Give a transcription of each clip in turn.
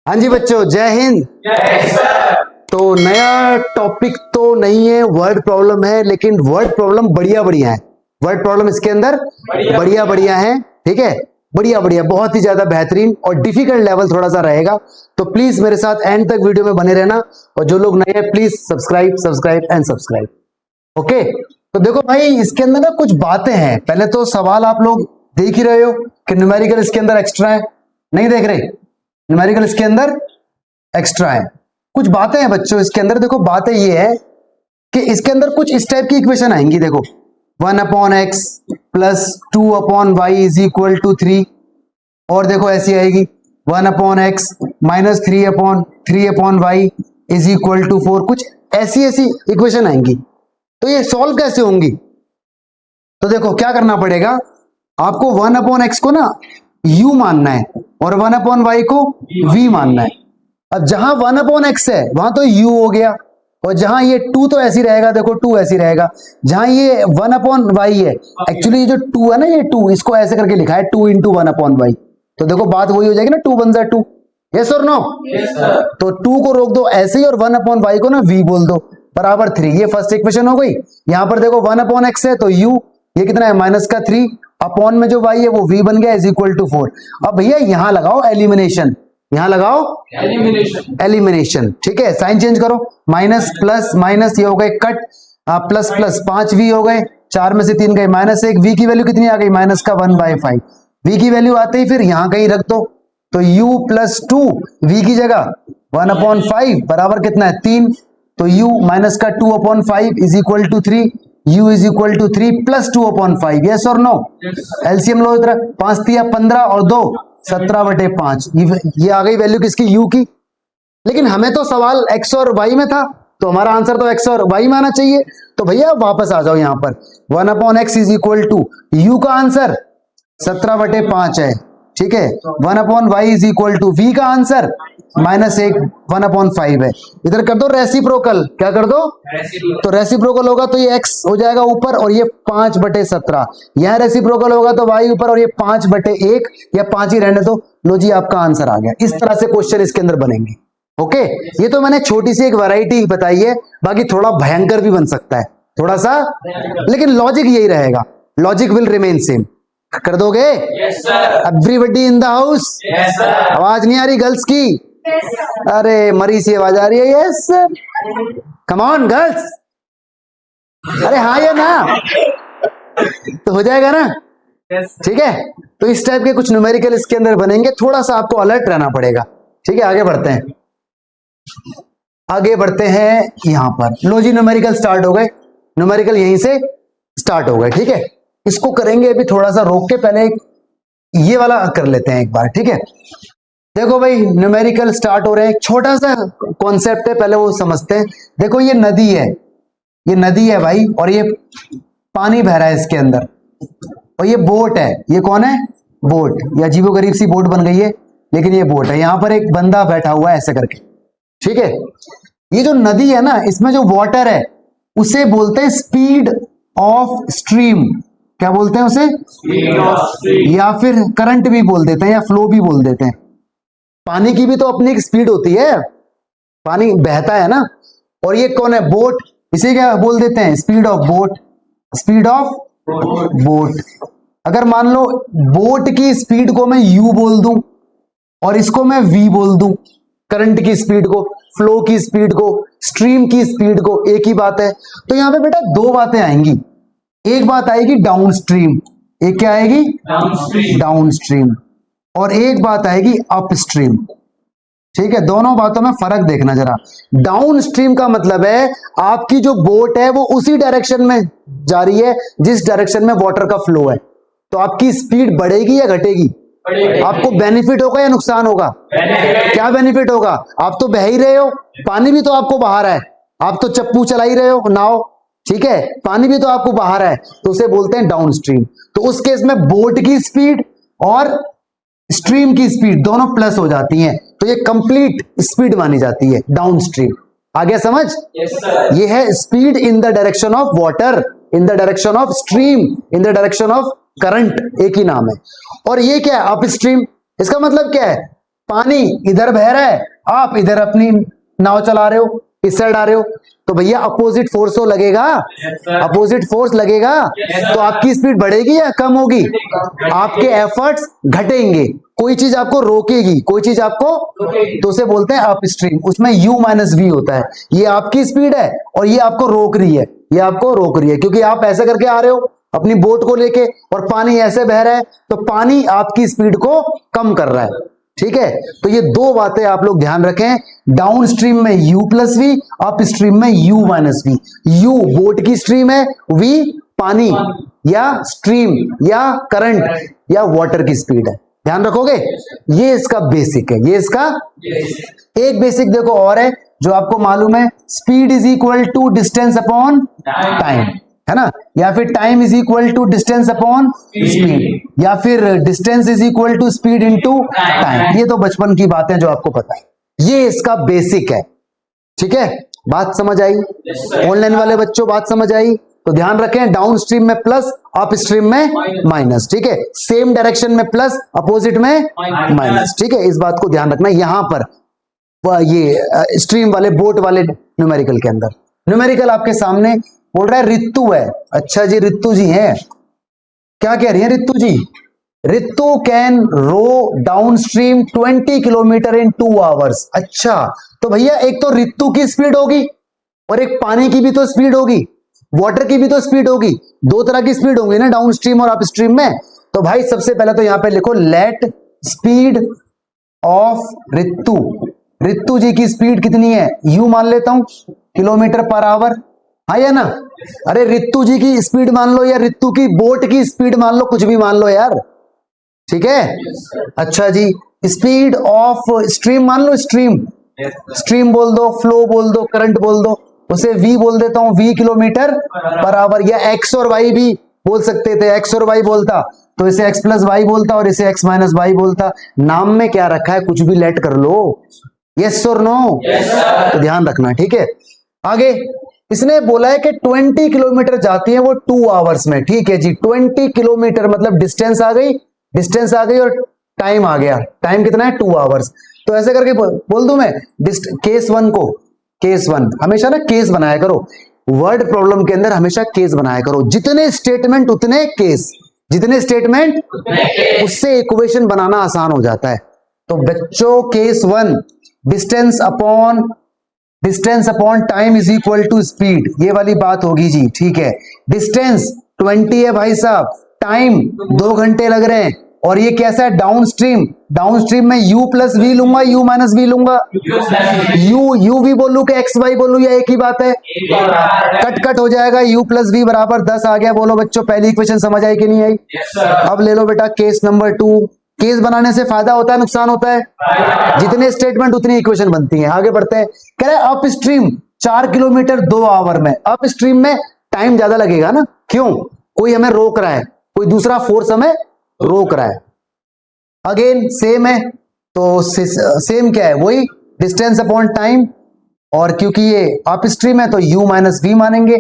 हाँ जी बच्चों, जय हिंद। तो नया टॉपिक तो नहीं है, वर्ड प्रॉब्लम है, लेकिन वर्ड प्रॉब्लम बढ़िया बढ़िया है। वर्ड प्रॉब्लम इसके अंदर बढ़िया बढ़िया है, ठीक है, बढ़िया बढ़िया, बहुत ही ज्यादा बेहतरीन और डिफिकल्ट लेवल थोड़ा सा रहेगा। तो प्लीज मेरे साथ एंड तक वीडियो में बने रहना, और जो लोग नए हैं please subscribe subscribe and subscribe. Okay, तो देखो भाई, इसके अंदर ना कुछ बातें हैं। पहले तो सवाल आप लोग देख ही रहे हो कि न्यूमेरिकल इसके अंदर एक्स्ट्रा है, नहीं देख रहे? न्यूमेरिकल इसके अंदर एक्स्ट्रा है। कुछ बातें हैं बच्चों इसके अंदर। देखो बातें ये है कि इसके अंदर कुछ इस टाइप की इक्वेशन आएंगी। देखो 1/x plus 2/y is equal to 3, और देखो ऐसी आएगी 1/x minus 3/y is equal to 4। कुछ ऐसी ऐसी इक्वेशन आएंगी। तो ये सॉल्व कैसे होंगी? तो देखो क्या करना पड़ेगा आपको, 1/x को ना u मानना है और 1/y को v मानना है। अब जहां 1/x है वहां तो u हो गया, और जहां ये 2 तो ऐसी रहेगा, देखो 2 ऐसी रहेगा। जहां ये 1/y है, एक्चुअली ये जो 2 है ना, ये 2 इसको ऐसे करके लिखा है 2 × 1/y। तो देखो बात वही हो जाएगी ना, 2 बन जाए 2। यस और नो? तो 2 को रोक दो ऐसे ही, और 1/y को ना v बोल दो, बराबर 3। ये फर्स्ट इक्वेशन हो गई। यहां पर देखो 1/x है तो u, ये कितना है माइनस का 3, अपॉन में जो y है वो v बन गया इज इक्वल टू 4। अब भैया यहां लगाओ एलिमिनेशन, यहां लगाओ एलिमिनेशन, ठीक है। साइन चेंज करो, माइनस प्लस माइनस, ये हो गए कट, प्लस प्लस 5v हो गए, 4 में से 3 गए, -1। v की वैल्यू कितनी आ गई? माइनस का 1/5। v की वैल्यू आते ही फिर यहां कहीं रख दो, तो u प्लस 2 v की जगह 1/5 बराबर कितना है 3। तो u माइनस का 2/5 is equal to 3, u is equal to 3 plus 2/5। Yes और नो? एलसीएम लो इधर, 5 × 15 और 2 17/5। ये आ गई वैल्यू किसकी? u की। लेकिन हमें तो सवाल x और y में था, तो हमारा आंसर तो x और y में आना चाहिए। तो भैया वापस आ जाओ यहां पर, 1/x is equal to u का आंसर 17/5 है, ठीक है। 1/y is equal to v का आंसर -1 1/5 है। इधर कर दो रेसिप्रोकल, क्या कर दो? तो रेसिप्रोकल होगा तो ये x हो जाएगा ऊपर, और ये 5/17। यह रेसिप्रोकल होगा तो y ऊपर, और ये 5/1 या 5 ही रहने दो। लो जी, आपका आंसर आ गया। इस तरह से क्वेश्चन इसके अंदर बनेंगे। ओके, ये तो मैंने छोटी सी एक वैरायटी बताई है, बाकी थोड़ा भयंकर भी बन सकता है, थोड़ा सा, लेकिन लॉजिक यही रहेगा, लॉजिक विल रिमेन सेम। कर दोगे? Everybody in the house? आवाज नहीं आ रही गर्ल्स की? अरे मरी सी आवाज आ रही है। यस, कम ऑन गर्ल्स, अरे हाँ या ना, तो हो जाएगा ना, ठीक है। तो इस टाइप के कुछ न्यूमेरिकल इसके अंदर बनेंगे, थोड़ा सा आपको अलर्ट रहना पड़ेगा, ठीक है। आगे बढ़ते हैं, आगे बढ़ते हैं यहां पर। लो जी, न्यूमेरिकल स्टार्ट हो गए, न्यूमेरिकल यहीं से स्टार्ट हो गए, ठीक है। इसको करेंगे अभी थोड़ा सा रोक के, पहले ये वाला कर लेते हैं एक बार, ठीक है। देखो भाई, न्यूमेरिकल स्टार्ट हो रहे हैं, एक छोटा सा कॉन्सेप्ट है, पहले वो समझते हैं। देखो ये नदी है, ये नदी है भाई, और ये पानी बह रहा है इसके अंदर, और ये बोट है। ये कौन है? बोट। ये अजीबोगरीब सी बोट बन गई है, लेकिन ये बोट है। यहां पर एक बंदा बैठा हुआ है ऐसे करके, ठीक है। ये जो नदी है ना, इसमें जो वाटर है उसे बोलते हैं स्पीड ऑफ स्ट्रीम। क्या बोलते हैं उसे? स्पीड ऑफ स्ट्रीम, या फिर करंट भी बोल देते हैं, या फ्लो भी बोल देते हैं। पानी की भी तो अपनी एक स्पीड होती है, पानी बहता है ना। और ये कौन है? बोट। इसे क्या बोल देते हैं? Speed of boat, speed of boat. अगर मान लो बोट की स्पीड को मैं u बोल दूं, और इसको मैं v बोल दूं, करंट की स्पीड को, फ्लो की स्पीड को, स्ट्रीम की स्पीड को, एक ही बात है। तो यहां पे बेटा दो बातें आएंगी। एक बात आएगी डाउन स्ट्रीम, एक क्या आएगी? Down stream. और एक बात आएगी अप स्ट्रीम, ठीक है। दोनों बातों में फर्क देखना जरा। डाउन स्ट्रीम का मतलब है आपकी जो बोट है वो उसी डायरेक्शन में जा रही है जिस डायरेक्शन में वाटर का फ्लो है। तो आपकी स्पीड बढ़ेगी या घटेगी? आपको बेनिफिट होगा या नुकसान होगा? क्या बेनिफिट होगा? आप तो बह ही रहे हो, पानी भी तो आपको बहा रहा है, आप तो चप्पू चला ही रहे हो नाव, ठीक है, पानी भी तो आपको बहा रहा है, तो उसे बोलते हैं डाउन स्ट्रीम। तो उस केस में बोट की स्पीड और स्ट्रीम की स्पीड दोनों प्लस हो जाती हैं, तो ये कंप्लीट स्पीड मानी जाती है डाउन स्ट्रीम। आ गया समझ? ये है speed in the direction of water, in the direction of stream, in the direction of current, एक ही नाम है। और ये क्या है? Up stream. इसका मतलब क्या है? पानी इधर बह रहा है, आप इधर अपनी नाव चला रहे हो, इस साइड आ रहे हो, तो भैया अपोजिट फोर्स तो लगेगा, अपोजिट फोर्स लगेगा, तो आपकी स्पीड बढ़ेगी या कम होगी? आपके एफर्ट्स घटेंगे, कोई चीज आपको रोकेगी, कोई चीज आपको, तो उसे बोलते हैं अप स्ट्रीम, उसमें u माइनस वी होता है। ये आपकी स्पीड है और ये आपको रोक रही है, ये आपको रोक रही है, क्योंकि आप ऐसे करके आ रहे हो अपनी बोट को लेके और पानी ऐसे बह रहा है, तो पानी आपकी स्पीड को कम कर रहा है, ठीक है। तो ये दो बातें आप लोग ध्यान रखें, डाउन स्ट्रीम में u plus v, upstream में u minus v. u boat की स्ट्रीम है, v पानी या स्ट्रीम या करंट या वाटर की स्पीड है, ध्यान रखोगे। ये इसका बेसिक है, ये इसका एक बेसिक देखो और है जो आपको मालूम है, speed is equal to distance upon time, है ना, या फिर time is equal to distance upon speed, या फिर distance is equal to speed into time. ये तो बचपन की बातें जो आपको पता है, ये इसका बेसिक है, ठीक है। बात समझ आई? ऑनलाइन वाले बच्चों बात समझ आई? तो ध्यान रखें, डाउन स्ट्रीम में प्लस, अप स्ट्रीम में माइनस, ठीक है। सेम डायरेक्शन में प्लस, अपोजिट में माइनस, ठीक है। इस बात को ध्यान रखना यहां पर, ये स्ट्रीम वाले बोट वाले न्यूमेरिकल के अंदर। न्यूमेरिकल आपके सामने बोल रहा है रितु है, अच्छा जी रितु जी हैं, क्या कह रही है Ritu ji? Ritu can row downstream 20 kilometre in 2 hours. अच्छा, तो भैया एक तो रितु की स्पीड होगी और एक पानी की भी तो स्पीड होगी, वाटर की भी तो स्पीड होगी, दो तरह की स्पीड होगी ना डाउन स्ट्रीम और अप स्ट्रीम में। तो भाई सबसे पहले तो यहां पे लिखो let speed of Ritu, Ritu ji की स्पीड कितनी है, यू मान लेता हूं किलोमीटर पर आवर, हाँ या ना। अरे रितु जी की स्पीड मान लो या रितु की बोट की स्पीड मान लो, कुछ भी मान लो यार, ठीक है। अच्छा जी, स्पीड ऑफ स्ट्रीम मान लो, स्ट्रीम, स्ट्रीम बोल दो, फ्लो बोल दो, करंट बोल दो, उसे v बोल देता हूं, v किलोमीटर पर आवर, या x और y भी बोल सकते थे, x और y बोलता तो इसे x प्लस वाई बोलता और इसे x माइनस वाई बोलता। नाम में क्या रखा है कुछ भी लेट कर लो, यस और नो, तो ध्यान रखना, ठीक है। आगे इसने बोला है कि 20 किलोमीटर जाती है वो 2 आवर्स में, ठीक है जी। 20 किलोमीटर मतलब डिस्टेंस आ गई, डिस्टेंस आ गई और टाइम आ गया, टाइम कितना है 2 आवर्स। तो ऐसे करके बोल दूं मैं केस वन को, केस वन, हमेशा ना केस बनाया करो, वर्ड प्रॉब्लम के अंदर हमेशा केस बनाया करो, जितने स्टेटमेंट उतने केस, जितने स्टेटमेंट उससे इक्वेशन बनाना आसान हो जाता है। तो बच्चों case one, distance upon time is equal to speed, ये वाली बात होगी जी, ठीक है। डिस्टेंस 20 है भाई साहब, टाइम 2 घंटे लग रहे हैं, और ये कैसा है डाउन स्ट्रीम, डाउन स्ट्रीम में u प्लस वी लूंगा, u माइनस वी लूंगा, u भी बोलूं कि x y बोलूं या एक ही बात है, कट कट हो जाएगा, u प्लस वी बराबर 10 आ गया। बोलो बच्चों पहली इक्वेशन समझ आई कि नहीं आई? अब ले लो बेटा केस नंबर 2। केस बनाने से फायदा होता है नुकसान होता है? जितने स्टेटमेंट उतनी इक्वेशन बनती है। आगे बढ़ते हैं, कह रहे अप स्ट्रीम 4 किलोमीटर 2 आवर में, अप स्ट्रीम में टाइम ज्यादा लगेगा ना, क्यों? कोई हमें रोक रहा है, कोई दूसरा फोर्स हमें रोक रहा है। अगेन सेम है, तो सेम क्या है, वही डिस्टेंस अपॉन टाइम, और क्योंकि ये अप स्ट्रीम है तो u माइनस वी मानेंगे।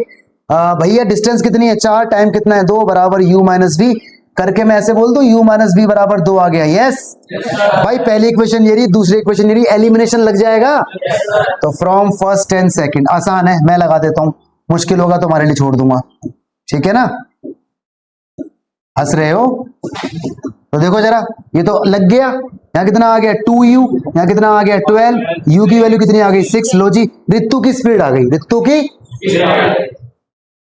भैया डिस्टेंस कितनी है 4, टाइम कितना है 2, बराबर u माइनस वी करके मैं ऐसे बोल दूं u माइनस वी बराबर 2 आ गया, यस भाई। पहली इक्वेशन ये रही, दूसरी इक्वेशन ये रही, एलिमिनेशन लग जाएगा। तो फ्रॉम फर्स्ट एंड सेकंड, आसान है, मैं लगा देता हूं, मुश्किल होगा तो हमारे लिए छोड़ दूंगा, ठीक है ना। हंस रहे हो तो देखो जरा, ये तो लग गया, यहाँ कितना आ गया 2u, यहाँ कितना आ गया 12, u की वैल्यू कितनी आ गई 6। लो जी रितु की स्पीड आ गई, रितु की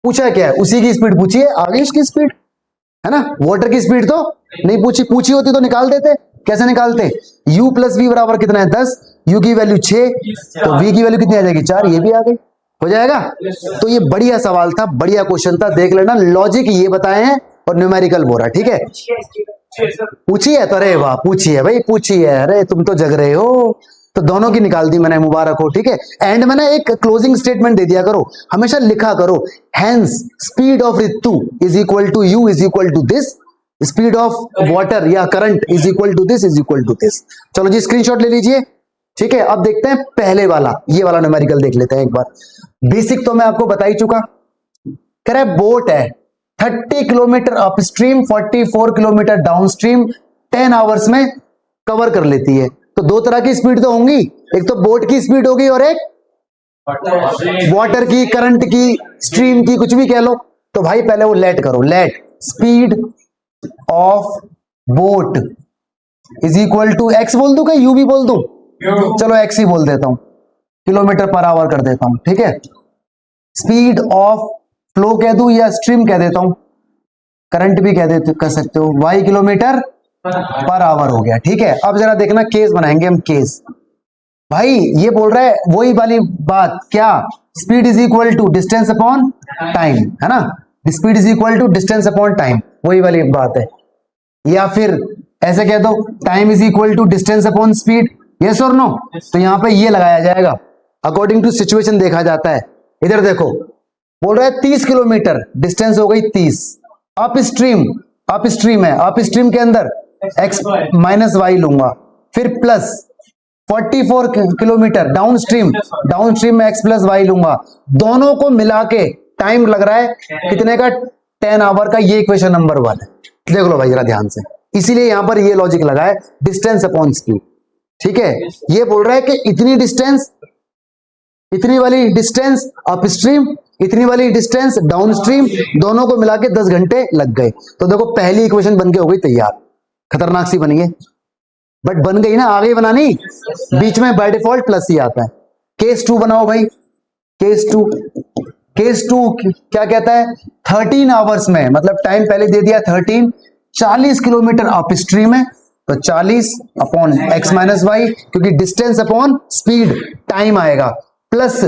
पूछा क्या है, उसी की स्पीड पूछी है, आ गई उसकी स्पीड, है ना। वाटर की स्पीड तो नहीं पूछी, पूछी होती तो निकाल देते, कैसे निकालते, u प्लस वी बराबर कितना है 10, u की वैल्यू 6, तो v की वैल्यू कितनी आ जाएगी 4, ये भी आ गई, हो जाएगा। तो ये बढ़िया सवाल था, बढ़िया क्वेश्चन था, देख लेना, लॉजिक ये बताए हैं और न्यूमेरिकल बोला, ठीक है। पूछी है तो, अरे वाह पूछी है भाई, पूछी है, अरे तुम तो जग रहे हो, तो दोनों की निकाल दी मैंने, मुबारक हो, ठीक है। एंड में ना एक क्लोजिंग स्टेटमेंट दे दिया करो, हमेशा लिखा करो, hence speed of Ritu is equal to u is equal to this, speed of water या current is equal to this is equal to this. चलो जी स्क्रीनशॉट ले लीजिए, ठीक है। अब देखते हैं पहले वाला, ये वाला न्यूमेरिकल देख लेते हैं एक बार। बेसिक तो मैं आपको बता ही चुका, कह रहा है बोट है 30 kilometre upstream, 44 kilometre downstream 10 hours में कवर कर लेती है। तो दो तरह की स्पीड तो होंगी, एक तो बोट की स्पीड होगी और एक वाटर की, करंट की, स्ट्रीम की, कुछ भी कह लो। तो भाई पहले वो लेट करो, let speed of boat is equal to x बोल दूं, क्या यू भी बोल दूं? चलो एक्स ही बोल देता हूं, किलोमीटर पर आवर कर देता हूं, ठीक है। स्पीड ऑफ फ्लो कह दूं या स्ट्रीम कह देता हूं, करंट भी कर सकते हो, वाई किलोमीटर पर आवर हो गया, ठीक है। अब जरा देखना केस बनाएंगे हम, केस भाई ये बोल रहा है वही वाली बात, क्या speed is equal to distance upon time, है ना, speed is equal to distance upon time, वही वाली बात है। या फिर ऐसे कह दो time is equal to distance upon speed, yes और नो। तो यहां पे ये लगाया जाएगा, अकॉर्डिंग टू सिचुएशन देखा जाता है। इधर देखो बोल रहा है 30 किलोमीटर, डिस्टेंस हो गई 30, अप स्ट्रीम है, अप स्ट्रीम के अंदर एक्स माइनस वाई लूंगा, फिर प्लस 44 किलोमीटर डाउन स्ट्रीम में एक्स प्लस वाई लूंगा, दोनों को मिला के टाइम लग रहा है कितने का, 10 आवर का। ये इक्वेशन नंबर 1 है, देख लो भाई जरा ध्यान से, इसीलिए यहां पर ये लॉजिक लगा है डिस्टेंस अपॉन स्पीड, ठीक है। ये बोल रहा है कि इतनी डिस्टेंस, इतनी वाली डिस्टेंस अप स्ट्रीम, इतनी वाली डिस्टेंस डाउन स्ट्रीम, दोनों को मिला के 10 घंटे लग गए। तो देखो पहली इक्वेशन बन के हो गई तैयार, खतरनाक सी बनी है, बट बन गई ना, आगे बनानी, बीच में बाय डिफॉल्ट प्लस ही आता है। केस 2 बनाओ भाई, केस 2 क्या कहता है, 13 आवर्स में, मतलब टाइम पहले दे दिया 13, 40 किलोमीटर अप स्ट्रीम है, तो 40 अपॉन एक्स माइनस वाई, क्योंकि डिस्टेंस अपॉन स्पीड टाइम आएगा, प्लस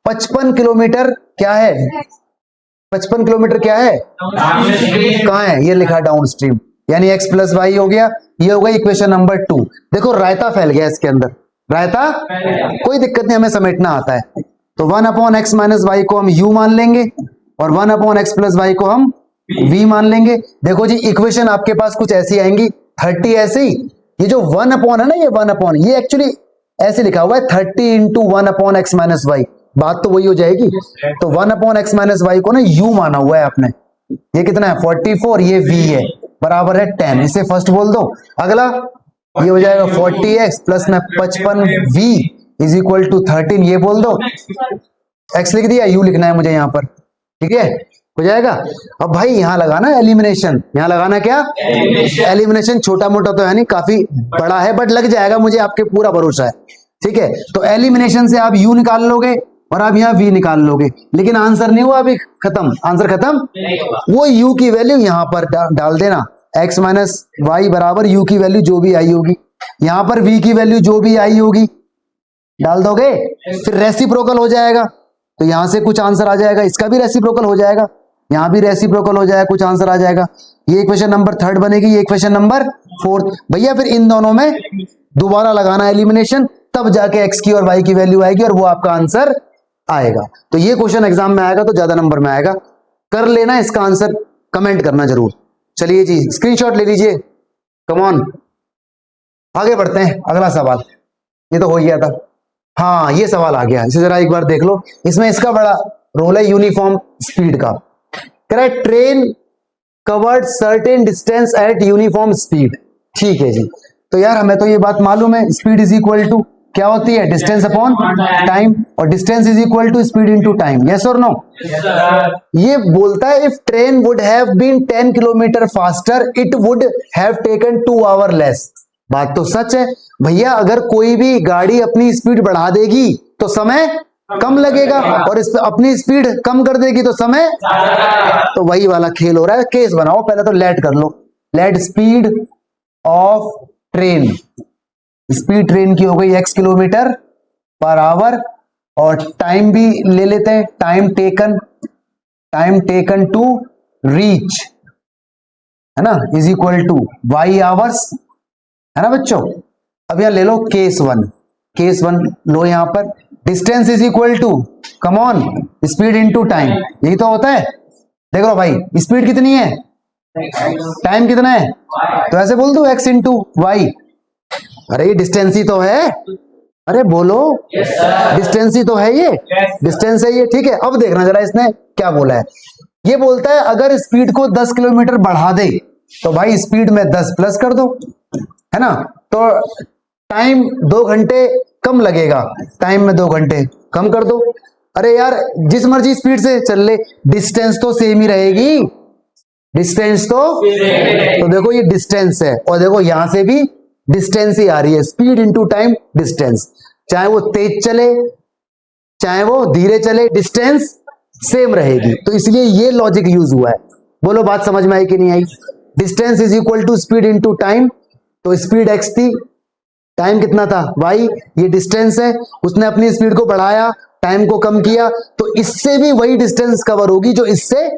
55 किलोमीटर क्या है, 55 किलोमीटर क्या है, कहां है, ये लिखा डाउन स्ट्रीम, यानी एक्स प्लस वाई हो गया। ये हो गई इक्वेशन नंबर 2। देखो रायता फैल गया इसके अंदर, रायता कोई दिक्कत नहीं, हमें समेटना आता है। तो 1 अपॉन एक्स माइनस वाई को हम u मान लेंगे और 1 अपॉन एक्स प्लस वाई को हम v मान लेंगे। देखो जी इक्वेशन आपके पास कुछ ऐसी आएंगी, 30 ऐसे ही, ये जो 1 अपॉन है ना, ये 1 अपॉन, ये एक्चुअली ऐसे लिखा हुआ है 30 into 1 upon x minus y, बात तो वही हो जाएगी। तो 1 अपॉन एक्स माइनस वाई को ना u माना हुआ है आपने, ये कितना है 44, ये v है, बराबर है 10, इसे फर्स्ट बोल दो। अगला ये हो जाएगा 40x प्लस में 55v इज इक्वल टू 13, ये बोल दो, x लिख दिया, u लिखना है मुझे यहाँ पर, ठीक है, हो जाएगा। अब भाई यहां लगाना एलिमिनेशन, यहां लगाना क्या, एलिमिनेशन, छोटा मोटा तो है नहीं, काफी बड़ा है, बट लग जाएगा, मुझे आपके पूरा भरोसा है, ठीक है। तो एलिमिनेशन से आप u निकाल लोगे और आप यहाँ v निकाल लोगे, लेकिन आंसर नहीं हुआ अभी, खत्म, आंसर खत्म। वो u की वैल्यू यहाँ पर डाल देना, x माइनस वाई बराबर u की वैल्यू जो भी आई होगी, यहाँ पर v की वैल्यू जो भी आई होगी डाल दोगे, फिर रेसिप्रोकल हो जाएगा, तो यहां से कुछ आंसर आ जाएगा, इसका भी रेसिप्रोकल हो जाएगा, यहां भी रेसिप्रोकल हो जाएगा, कुछ आंसर आ जाएगा। ये इक्वेशन नंबर 3 बनेगी, ये इक्वेशन नंबर 4। भैया फिर इन दोनों में दोबारा लगाना एलिमिनेशन, तब जाके x की और y की वैल्यू आएगी और वो आपका आंसर आएगा। तो ये क्वेश्चन एग्जाम में आएगा तो ज्यादा नंबर में आएगा, कर लेना, इसका आंसर कमेंट करना जरूर। चलिए जी स्क्रीनशॉट ले लीजिए, कम ऑन, आगे बढ़ते हैं। अगला सवाल, ये तो हो गया था, हाँ ये सवाल आ गया, इसे जरा एक बार देख लो, इसमें इसका बड़ा रोल है यूनिफॉर्म स्पीड का। कह रहा है train covered certain distance eight uniform speed, ठीक है जी। तो यार हमें तो ये बात मालूम है, स्पीड इज इक्वल टू क्या होती है, डिस्टेंस अपॉन टाइम, और distance is equal to speed into time, yes और नो। ये बोलता है if train would have been 10 kilometre faster it would have taken 2 hour less. बात तो सच है भैया, अगर कोई भी गाड़ी अपनी स्पीड बढ़ा देगी तो समय कम लगेगा, और इस अपनी स्पीड कम कर देगी तो समय, तो वही वाला खेल हो रहा है। केस बनाओ पहले, तो लेट कर लो, let speed of train, speed train की हो गई x किलोमीटर पर आवर, और टाइम भी ले लेते हैं, टाइम टेकन टू रीच, है ना, is equal to y hours, है ना बच्चों। अब यहां ले लो केस 1 लो, यहां पर distance is equal to, come on, speed into time, यही तो होता है। देख लो भाई स्पीड कितनी है, टाइम कितना है, तो ऐसे बोल दो x इंटू वाई। अरे ये डिस्टेंस ही तो है, अरे बोलो डिस्टेंस ही तो है, ये डिस्टेंस है ये, ठीक है। अब देखना जरा इसने क्या बोला है, ये बोलता है अगर स्पीड को 10 किलोमीटर बढ़ा दे तो भाई स्पीड में 10 प्लस कर दो, है ना। तो टाइम 2 घंटे कम लगेगा, टाइम में 2 घंटे कम कर दो। अरे यार जिस मर्जी स्पीड से चल ले, डिस्टेंस तो सेम ही रहेगी, डिस्टेंस तो देखो ये डिस्टेंस है, और देखो यहां से भी डिस्टेंस ही आ रही है, स्पीड इंटू टाइम डिस्टेंस, चाहे वो तेज चले चाहे वो धीरे चले, डिस्टेंस सेम रहेगी। तो इसलिए ये लॉजिक यूज हुआ है। बोलो बात समझ में आई कि नहीं आई? Distance is equal to speed into time, तो स्पीड x थी, टाइम कितना था y, ये डिस्टेंस है, उसने अपनी स्पीड को बढ़ाया, टाइम को कम किया, तो इससे भी वही डिस्टेंस कवर होगी जो इससे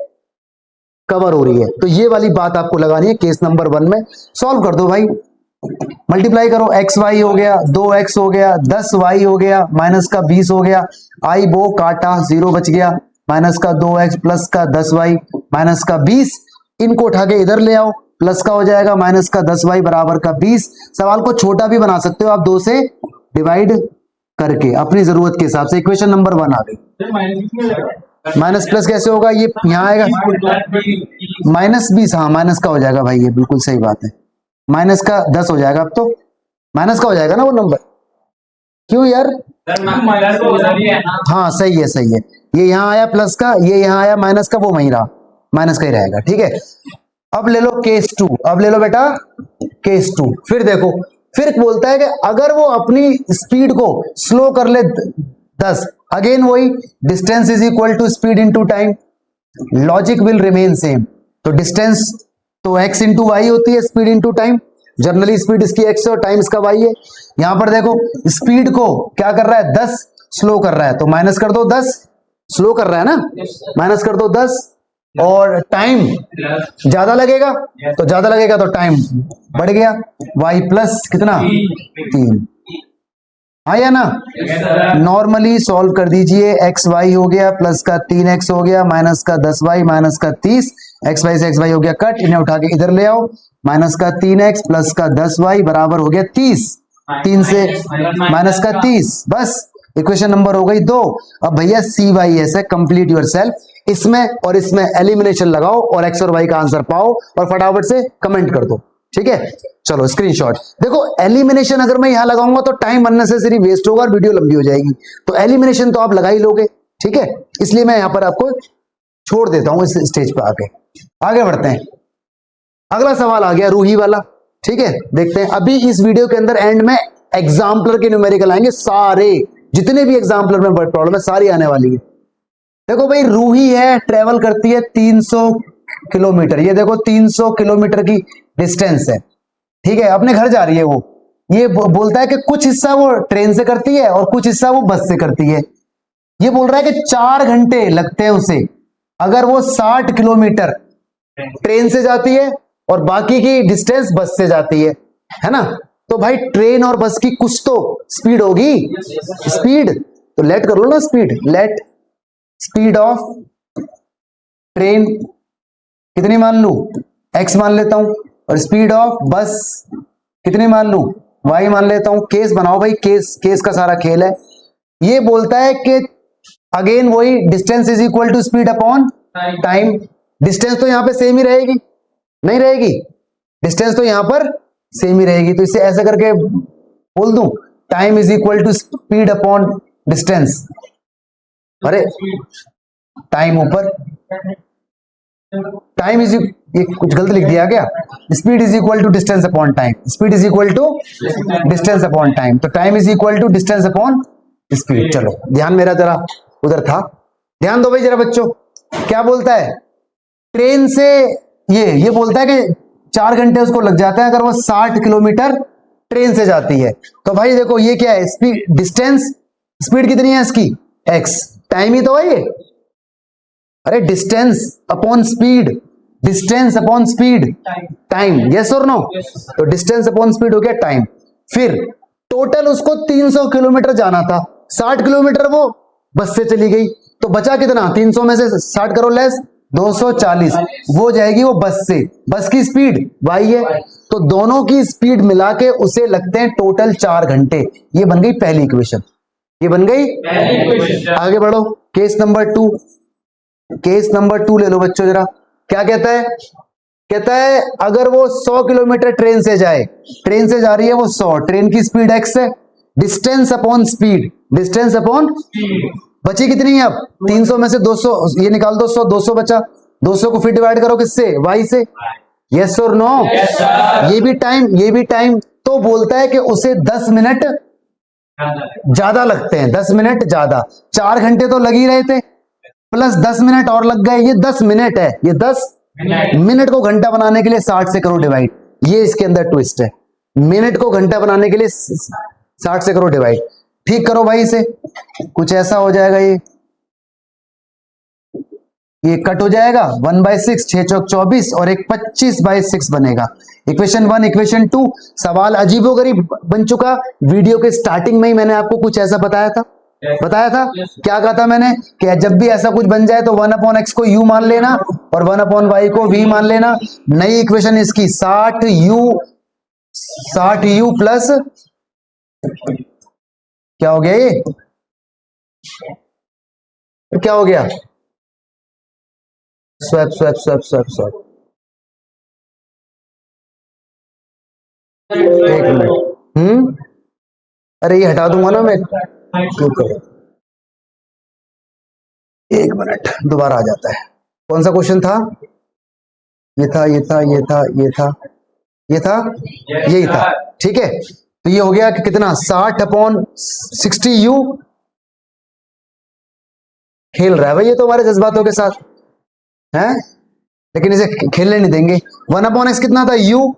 कवर हो रही है। तो ये वाली बात आपको लगानी है केस नंबर 1 में। सॉल्व कर दो भाई, मल्टीप्लाई करो, एक्स वाई हो गया, 2x हो गया, 10y हो गया, माइनस का 20 हो गया, आई वो काटा 0 बच गया, माइनस का 2x प्लस का 10y माइनस का 20, इनको उठा के इधर ले आओ, प्लस का हो जाएगा माइनस का 10y बराबर का 20। सवाल को छोटा भी बना सकते हो आप, 2 से डिवाइड करके अपनी जरूरत के हिसाब से। इक्वेशन नंबर 1 आ गई। माइनस प्लस कैसे होगा, ये यहाँ आएगा -20, हाँ माइनस का हो जाएगा भाई, ये बिल्कुल सही बात है, माइनस का 10 हो जाएगा, अब तो माइनस का हो जाएगा ना वो नंबर, क्यों यार? हाँ सही है सही है, ये यहाँ आया प्लस का, ये यहाँ आया माइनस का, वो वहीं रहा, माइनस का ही रहेगा, ठीक है। अब ले लो केस 2, अब ले लो बेटा केस 2। फिर देखो, फिर बोलता है कि अगर वो अपनी स्पीड को स्लो कर ले 10, अगेन वही distance is equal to speed into time, logic will remain same. तो डिस्टेंस तो x इंटू वाई होती है, speed into time, generally speed इसकी x है और टाइम इसका y है। यहां पर देखो स्पीड को क्या कर रहा है, 10 स्लो कर रहा है, तो माइनस कर दो 10, स्लो कर रहा है ना, माइनस कर दो 10, और टाइम ज्यादा लगेगा, तो ज्यादा लगेगा तो टाइम बढ़ गया, y प्लस कितना 3, हाँ या ना? नॉर्मली सॉल्व कर दीजिए, एक्स वाई हो गया, प्लस का 3x हो गया, माइनस का 10y माइनस का 30, एक्स वाई से एक्स वाई हो गया कट, इन्हें उठा के इधर ले आओ, माइनस का 3x प्लस का 10y बराबर हो गया 30, 3 से माइनस का 30, बस इक्वेशन नंबर हो गई 2। अब भैया CYS है, कंप्लीट योरसेल्फ, इसमें और इसमें एलिमिनेशन लगाओ और x और y का आंसर पाओ और फटाफट से कमेंट कर दो, ठीक है। चलो स्क्रीनशॉट देखो, एलिमिनेशन अगर मैं यहां लगाऊंगा तो टाइम अननेसेसरी वेस्ट होगा और वीडियो लंबी हो जाएगी, तो एलिमिनेशन तो आप लगा ही लोगे, ठीक है, इसलिए मैं यहां पर आपको छोड़ देता हूं इस स्टेज पर आके। आगे बढ़ते हैं, अगला सवाल आ गया रूही वाला, ठीक है, देखते हैं। अभी इस वीडियो के अंदर एंड में एग्जाम्पलर के न्यूमेरिकल आएंगे, सारे जितने भी एग्जाम्पलर में वर्ड प्रॉब्लम है सारी आने वाली है। देखो भाई रूही है, ट्रेवल करती है 300 किलोमीटर, ये देखो 300 किलोमीटर की डिस्टेंस है, ठीक है, अपने घर जा रही है वो। ये बोलता है कि कुछ हिस्सा वो ट्रेन से करती है और कुछ हिस्सा वो बस से करती है। ये बोल रहा है कि 4 घंटे लगते हैं उसे अगर वो 60 किलोमीटर ट्रेन से जाती है और बाकी की डिस्टेंस बस से जाती है ना? तो भाई ट्रेन और बस की कुछ तो स्पीड होगी, स्पीड तो लेट कर लो ना, speed late speed of train कितनी मान लू, x मान लेता हूं, और स्पीड ऑफ बस कितनी मान लू, y मान लेता हूं। केस बनाओ भाई, केस का सारा खेल है। ये बोलता है कि अगेन वही distance is equal to speed upon time, distance तो यहां पे सेम ही रहेगी, नहीं रहेगी, डिस्टेंस तो यहां पर सेम ही रहेगी, तो इसे ऐसे करके बोल दूं, time is equal to speed upon distance. अरे टाइम ऊपर, टाइम इज, ये कुछ गलत लिख दिया क्या, speed is equal to distance upon time, speed is equal to distance upon time, तो time is equal to distance upon speed. चलो ध्यान मेरा जरा उधर था, ध्यान दो भाई जरा बच्चों। क्या बोलता है, ट्रेन से ये बोलता है कि 4 घंटे उसको लग जाता है अगर वो 60 किलोमीटर ट्रेन से जाती है। तो भाई देखो ये क्या है, स्पीड, डिस्टेंस, स्पीड कितनी है इसकी x, टाइम ही तो है ये, अरे distance upon speed, distance upon speed time, yes और नो, तो डिस्टेंस अपॉन स्पीड हो गया टाइम। फिर टोटल उसको 300 किलोमीटर जाना था, 60 किलोमीटर वो बस से चली गई, तो बचा कितना, 300 में से 60 करो लेस, 240, वो जाएगी वो बस से, बस की स्पीड y है, तो दोनों की स्पीड मिला के उसे लगते हैं टोटल 4 घंटे। ये बन गई पहली इक्वेशन, ये बन गई आगे बढ़ो, केस नंबर 2, केस नंबर 2 ले लो बच्चों जरा, क्या कहता है, कहता है अगर वो 100 किलोमीटर ट्रेन से जाए, ट्रेन से जा रही है वो 100, ट्रेन की स्पीड x है, distance upon speed, distance upon बची कितनी है अब 300 में से 200 ये निकाल दो, 100 200 बचा, 200 को फिर डिवाइड करो किससे, y से। यस और नो? ये भी टाइम, ये भी टाइम। तो बोलता है कि उसे 10 मिनट ज्यादा लगते हैं, 10 मिनट ज्यादा, 4 घंटे तो लग ही रहे थे, प्लस 10 मिनट और लग गए, ये 10 मिनट है, ये 10 मिनट को घंटा बनाने के लिए 60 से करो डिवाइड। ये इसके अंदर ट्विस्ट है, मिनट को घंटा बनाने के लिए 60 से करो डिवाइड। ठीक करो भाई इसे, कुछ ऐसा हो जाएगा, ये कट हो जाएगा, 1/6, 6 चौक 24 और एक 25/6 बनेगा। Equation 1, equation 2। सवाल अजीबोगरीब बन चुका। वीडियो के स्टार्टिंग में ही मैंने आपको कुछ ऐसा बताया था, क्या कहा था मैंने कि जब भी ऐसा कुछ बन जाए तो 1/x को u मान लेना और 1/y को v मान लेना। नई इक्वेशन इसकी 60u प्लस क्या हो गया, ये क्या हो गया, swap swap swap swap swap, एक मिनट, अरे ये हटा दूंगा ना मैं, एक मिनट, दोबारा आ जाता है। कौन सा क्वेश्चन था, ये था, ये था, ये था, ये था, ये था, यही था, ठीक है। तो ये हो गया कि कितना, 60/60u। खेल रहा है भाई ये तो हमारे जज्बातों के साथ है, लेकिन इसे खेलने नहीं देंगे। 1/x कितना था, u,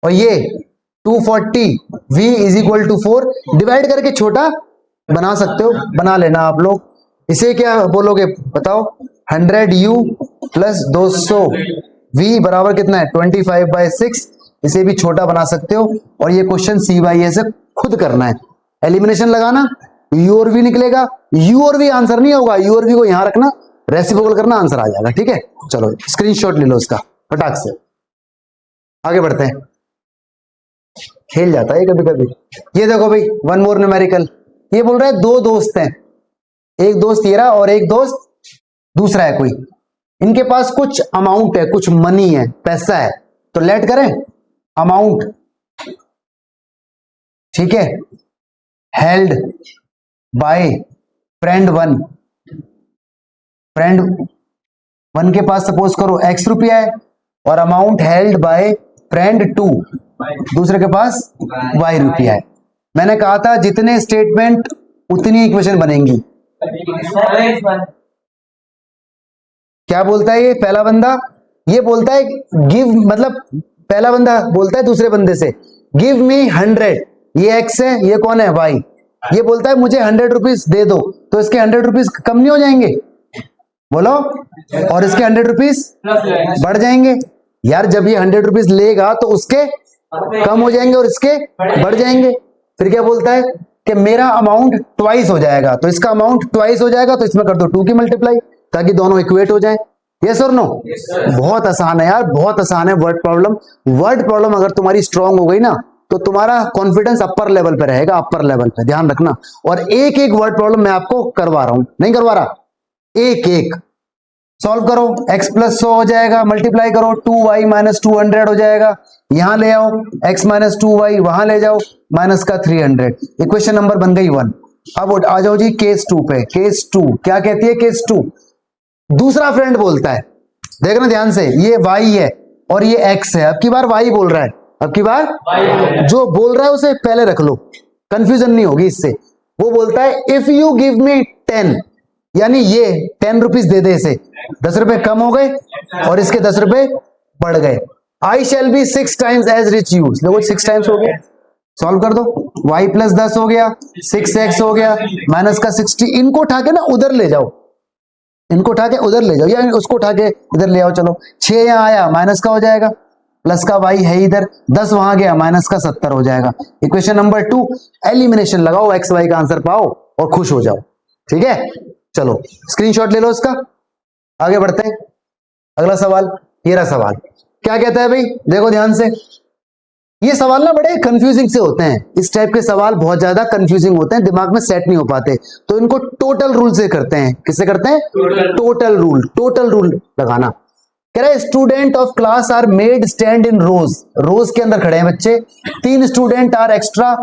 और ये 240, v is equal to 4। Divide करके छोटा बना सकते हो, बना लेना आप लोग। इसे क्या बोलोगे बताओ, 100u प्लस 200v बराबर कितना है, 25/6। इसे भी छोटा बना सकते हो। और ये क्वेश्चन C/A से खुद करना है, एलिमिनेशन लगाना, u और v निकलेगा। u और v आंसर नहीं होगा, u और v को यहां रखना, रेसिप्रोकल करना, आंसर आ जाएगा, ठीक है। चलो स्क्रीनशॉट ले लो इसका फटाक से, आगे बढ़ते हैं। खेल जाता है कभी कभी। ये देखो भाई, वन मोर न्यूमेरिकल। ये बोल रहा है दो दोस्त हैं, एक दोस्त ये रहा और एक दोस्त दूसरा है कोई। इनके पास कुछ अमाउंट है, कुछ मनी है, पैसा है। तो लेट करें अमाउंट, ठीक है, held by friend one. Friend one के पास सपोज करो x रुपया है और अमाउंट हेल्ड बाय फ्रेंड 2 दूसरे के पास y रुपया है। मैंने कहा था जितने स्टेटमेंट उतनी इक्वेशन बनेंगी। क्या बोलता है ये पहला बंदा, ये बोलता है गिव, मतलब पहला बंदा बोलता है दूसरे बंदे से गिव मी 100, ये x है, ये कौन है y। ये बोलता है मुझे 100 रुपीज दे दो, तो इसके 100 रुपीज कम नहीं हो जाएंगे, बोलो, और इसके 100 रुपीज बढ़ जाएंगे। यार जब ये 100 रुपीज लेगा तो उसके कम हो जाएंगे और इसके बढ़ जाएंगे। फिर क्या बोलता है कि मेरा अमाउंट ट्वाइस हो जाएगा, तो इसका अमाउंट ट्वाइस हो जाएगा, तो इसमें कर दो 2 की मल्टीप्लाई, ताकि दोनों इक्वेट हो जाए। यस और नो? बहुत आसान है यार, बहुत आसान है वर्ड प्रॉब्लम। वर्ड प्रॉब्लम अगर तुम्हारी स्ट्रांग हो गई ना, तो तुम्हारा कॉन्फिडेंस अपर लेवल पे रहेगा, अपर लेवल पे, ध्यान रखना। और एक एक वर्ड प्रॉब्लम मैं आपको करवा रहा हूं, नहीं करवा रहा, एक एक सॉल्व करो। x प्लस 100 हो जाएगा, मल्टीप्लाई करो 2y माइनस 200 हो जाएगा, यहां ले आओ x माइनस 2y, वहां ले जाओ माइनस का 300। इक्वेशन नंबर बन गई 1। अब आ जाओ जी केस 2 पे। केस 2 क्या कहती है? केस 2 दूसरा फ्रेंड बोलता है, देखना ध्यान से, ये y है और ये x है। अब की बार y बोल रहा है, अब की बार जो बोल रहा है उसे पहले रख लो, कंफ्यूजन नहीं होगी इससे। वो बोलता है इफ यू गिव मी 10, यानी ये 10 रुपीज दे दे, इसे 10 रुपए कम हो गए और इसके 10 रुपए बढ़ गए। I shall be 6 times as rich you, देखो 6 टाइम्स हो गया, सॉल्व कर दो। y प्लस 10 हो गया, 6x हो गया, माइनस का 60। इनको उठा के ना उधर ले जाओ, इनको उठा के उधर ले जाओ, या उसको उठा के इधर ले आओ। चलो 6 यहां आया, माइनस का हो जाएगा, प्लस का y है इधर, 10 वहां गया, माइनस का 70 हो जाएगा। इक्वेशन नंबर 2 एलिमिनेशन लगाओ, x y का आंसर पाओ और खुश हो जाओ, ठीक है। चलो स्क्रीनशॉट ले लो इसका, आगे बढ़ते हैं। अगला सवाल, ये रहा सवाल। क्या कहता है भाई, देखो ध्यान से। ये सवाल ना बड़े कंफ्यूजिंग से होते हैं, इस टाइप के सवाल बहुत ज्यादा कंफ्यूजिंग होते हैं, दिमाग में सेट नहीं हो पाते, तो इनको टोटल रूल से करते हैं। किससे करते हैं? Total rule. टोटल रूल लगाना। कह रहा है student of class are made stand in rows, rows के अंदर खड़े हैं बच्चे, 3 स्टूडेंट आर एक्स्ट्रा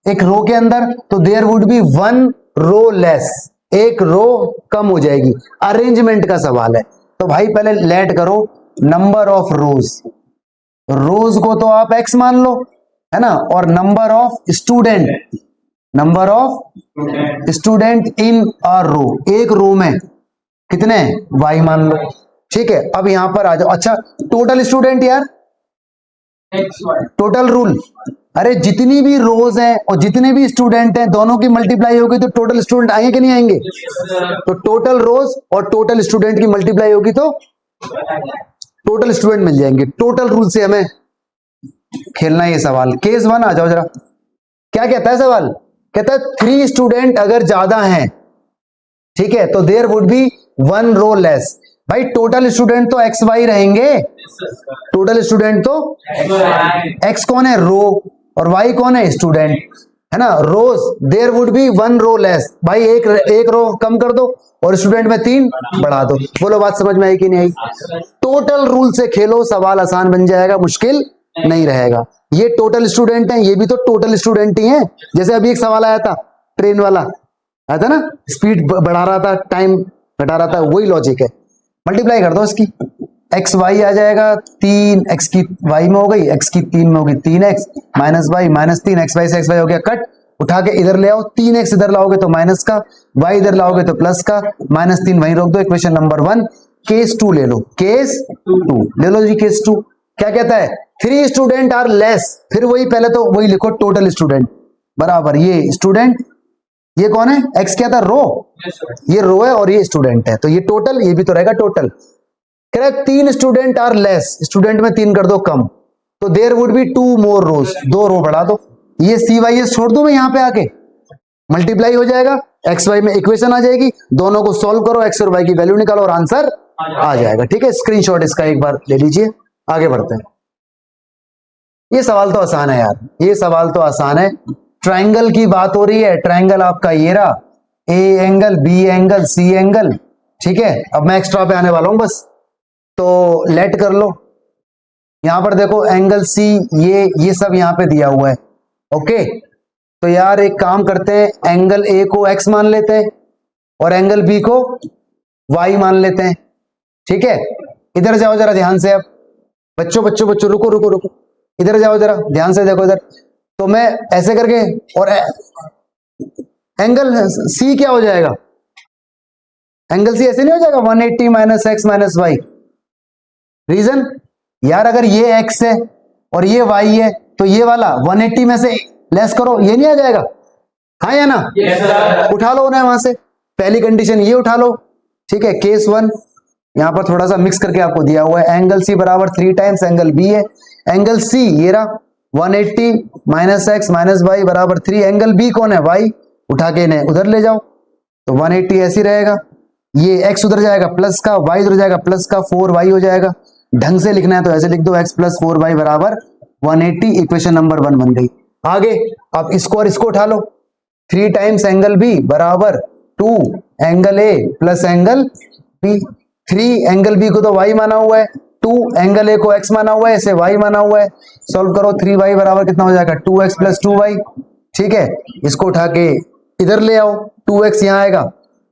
एक रो के अंदर, तो there would be 1 row less, एक रो कम हो जाएगी। अरेंजमेंट का सवाल है, तो भाई पहले लेट करो नंबर ऑफ रोज, रोज को तो आप x मान लो, है ना, और number of student, number of student in a row, एक रो में कितने y मान लो, ठीक है। अब यहां पर आ जाओ, अच्छा टोटल स्टूडेंट यार, टोटल रूल, अरे जितनी भी रोज हैं और जितने भी स्टूडेंट हैं दोनों की मल्टीप्लाई होगी तो टोटल स्टूडेंट आएंगे कि नहीं आएंगे, तो टोटल रोज और टोटल स्टूडेंट की मल्टीप्लाई होगी तो टोटल स्टूडेंट मिल जाएंगे। टोटल रूल से हमें खेलना है ये सवाल। केस 1 आ जाओ जरा, क्या कहता है सवाल, कहता है 3 स्टूडेंट अगर ज्यादा हैं, ठीक है, तो there would be 1 row less. भाई टोटल स्टूडेंट तो एक्स वाई रहेंगे, टोटल स्टूडेंट तो एक्स कौन है, रो, और वाई कौन है, स्टूडेंट, है ना, rows, there would be 1 row less. भाई एक रो कम कर दो और स्टूडेंट में 3 बढ़ा दो। बोलो बात समझ में आई कि नहीं आई। टोटल रूल से खेलो, सवाल आसान बन जाएगा, मुश्किल नहीं रहेगा। ये टोटल स्टूडेंट हैं, ये भी तो टोटल स्टूडेंट ही हैं। जैसे अभी एक सवाल आया था ट्रेन वाला, आया था ना, स्पीड बढ़ा रहा था, टाइम घटा रहा था, वही लॉजिक है। मल्टीप्लाई कर दो इसकी, एक्स वाई आ जाएगा, 3 एक्स की वाई में हो गई, एक्स की 3 में होगी 3x minus y minus 3 x y से एक्स वाई हो गया कट, उठा के इधर ले आओ, 3x इधर लाओगे तो माइनस का, y इधर लाओगे तो प्लस का, माइनस 3 वहीं रोक दो। Equation number 1। केस 2 ले लो, केस 2 ले लो जी। केस 2 क्या कहता है, 3 स्टूडेंट आर लेस, फिर वही पहले तो वही लिखो, टोटल स्टूडेंट बराबर ये स्टूडेंट, ये कौन है, x क्या था, रो, ये रो है और ये स्टूडेंट है, तो ये टोटल, ये भी तो रहेगा टोटल। कह रहा है 3 स्टूडेंट आर लेस, स्टूडेंट में 3 कर दो कम, तो देयर वुड बी 2 मोर रोज, 2 रो बढ़ा दो। ये सी वाई एस छोड़ दो, मैं यहां पे आके मल्टीप्लाई हो जाएगा, एक्स वाई में इक्वेशन आ जाएगी, दोनों को सॉल्व करो, एक्स और वाई की वैल्यू निकालो और आंसर आ जाएगा। ठीक है, स्क्रीनशॉट इसका एक बार ले लीजिए, आगे बढ़ते हैं। ये सवाल तो आसान है यार, ये सवाल तो आसान है। ट्रायंगल की बात हो रही है, ट्रायंगल आपका ये रहा, A angle, B angle, C angle, ठीक है। अब मैं एक्स्ट्रा पे आने वाला हूं बस, तो लेट कर लो। यहां पर देखो एंगल सी, ये सब यहां पे दिया हुआ है, ओके। तो यार एक काम करते हैं, एंगल ए को एक्स मान लेते हैं और एंगल बी को वाई मान लेते हैं, ठीक है। इधर जाओ जरा ध्यान से, अब बच्चों बच्चों बच्चों रुको रुको रुको, इधर जाओ जरा ध्यान से देखो इधर। तो मैं ऐसे करके, और एंगल सी क्या हो जाएगा, एंगल सी ऐसे नहीं हो जाएगा 180 minus x minus y. Reason यार, अगर ये एक्स है और ये वाई है तो ये वाला 180 में से लेस करो, ये नहीं आ जाएगा, हाँ या ना, yes, उठा लो उन्हें वहां से, पहली कंडीशन ये उठा लो, ठीक है। केस 1 यहां पर थोड़ा सा मिक्स करके आपको दिया हुआ है, एंगल सी बराबर 3 टाइम्स एंगल बी है। एंगल सी ये रहा 180 माइनस एक्स माइनस वाई बराबर 3, एंगल बी कौन है, वाई, उठा के इन्हें उधर ले जाओ, तो 180 ऐसी रहेगा, ये x उधर जाएगा प्लस का, y उधर जाएगा प्लस का, 4y हो जाएगा। ढंग से लिखना है तो ऐसे लिख दो, x प्लस 4y बराबर 180, इक्वेशन नंबर 1 बन गई। आगे अब इसको और इसको उठा लो, 3 टाइम्स एंगल b बराबर 2 angle a plus angle b। 3 angle b को तो y माना हुआ है, 2 एंगल a को x माना हुआ है, इसे y माना हुआ है। सॉल्व करो, 3y बराबर कितना हो जाएगा, 2x प्लस 2y, ठीक है। इसको उठा के इधर ले आओ, 2x यहां आएगा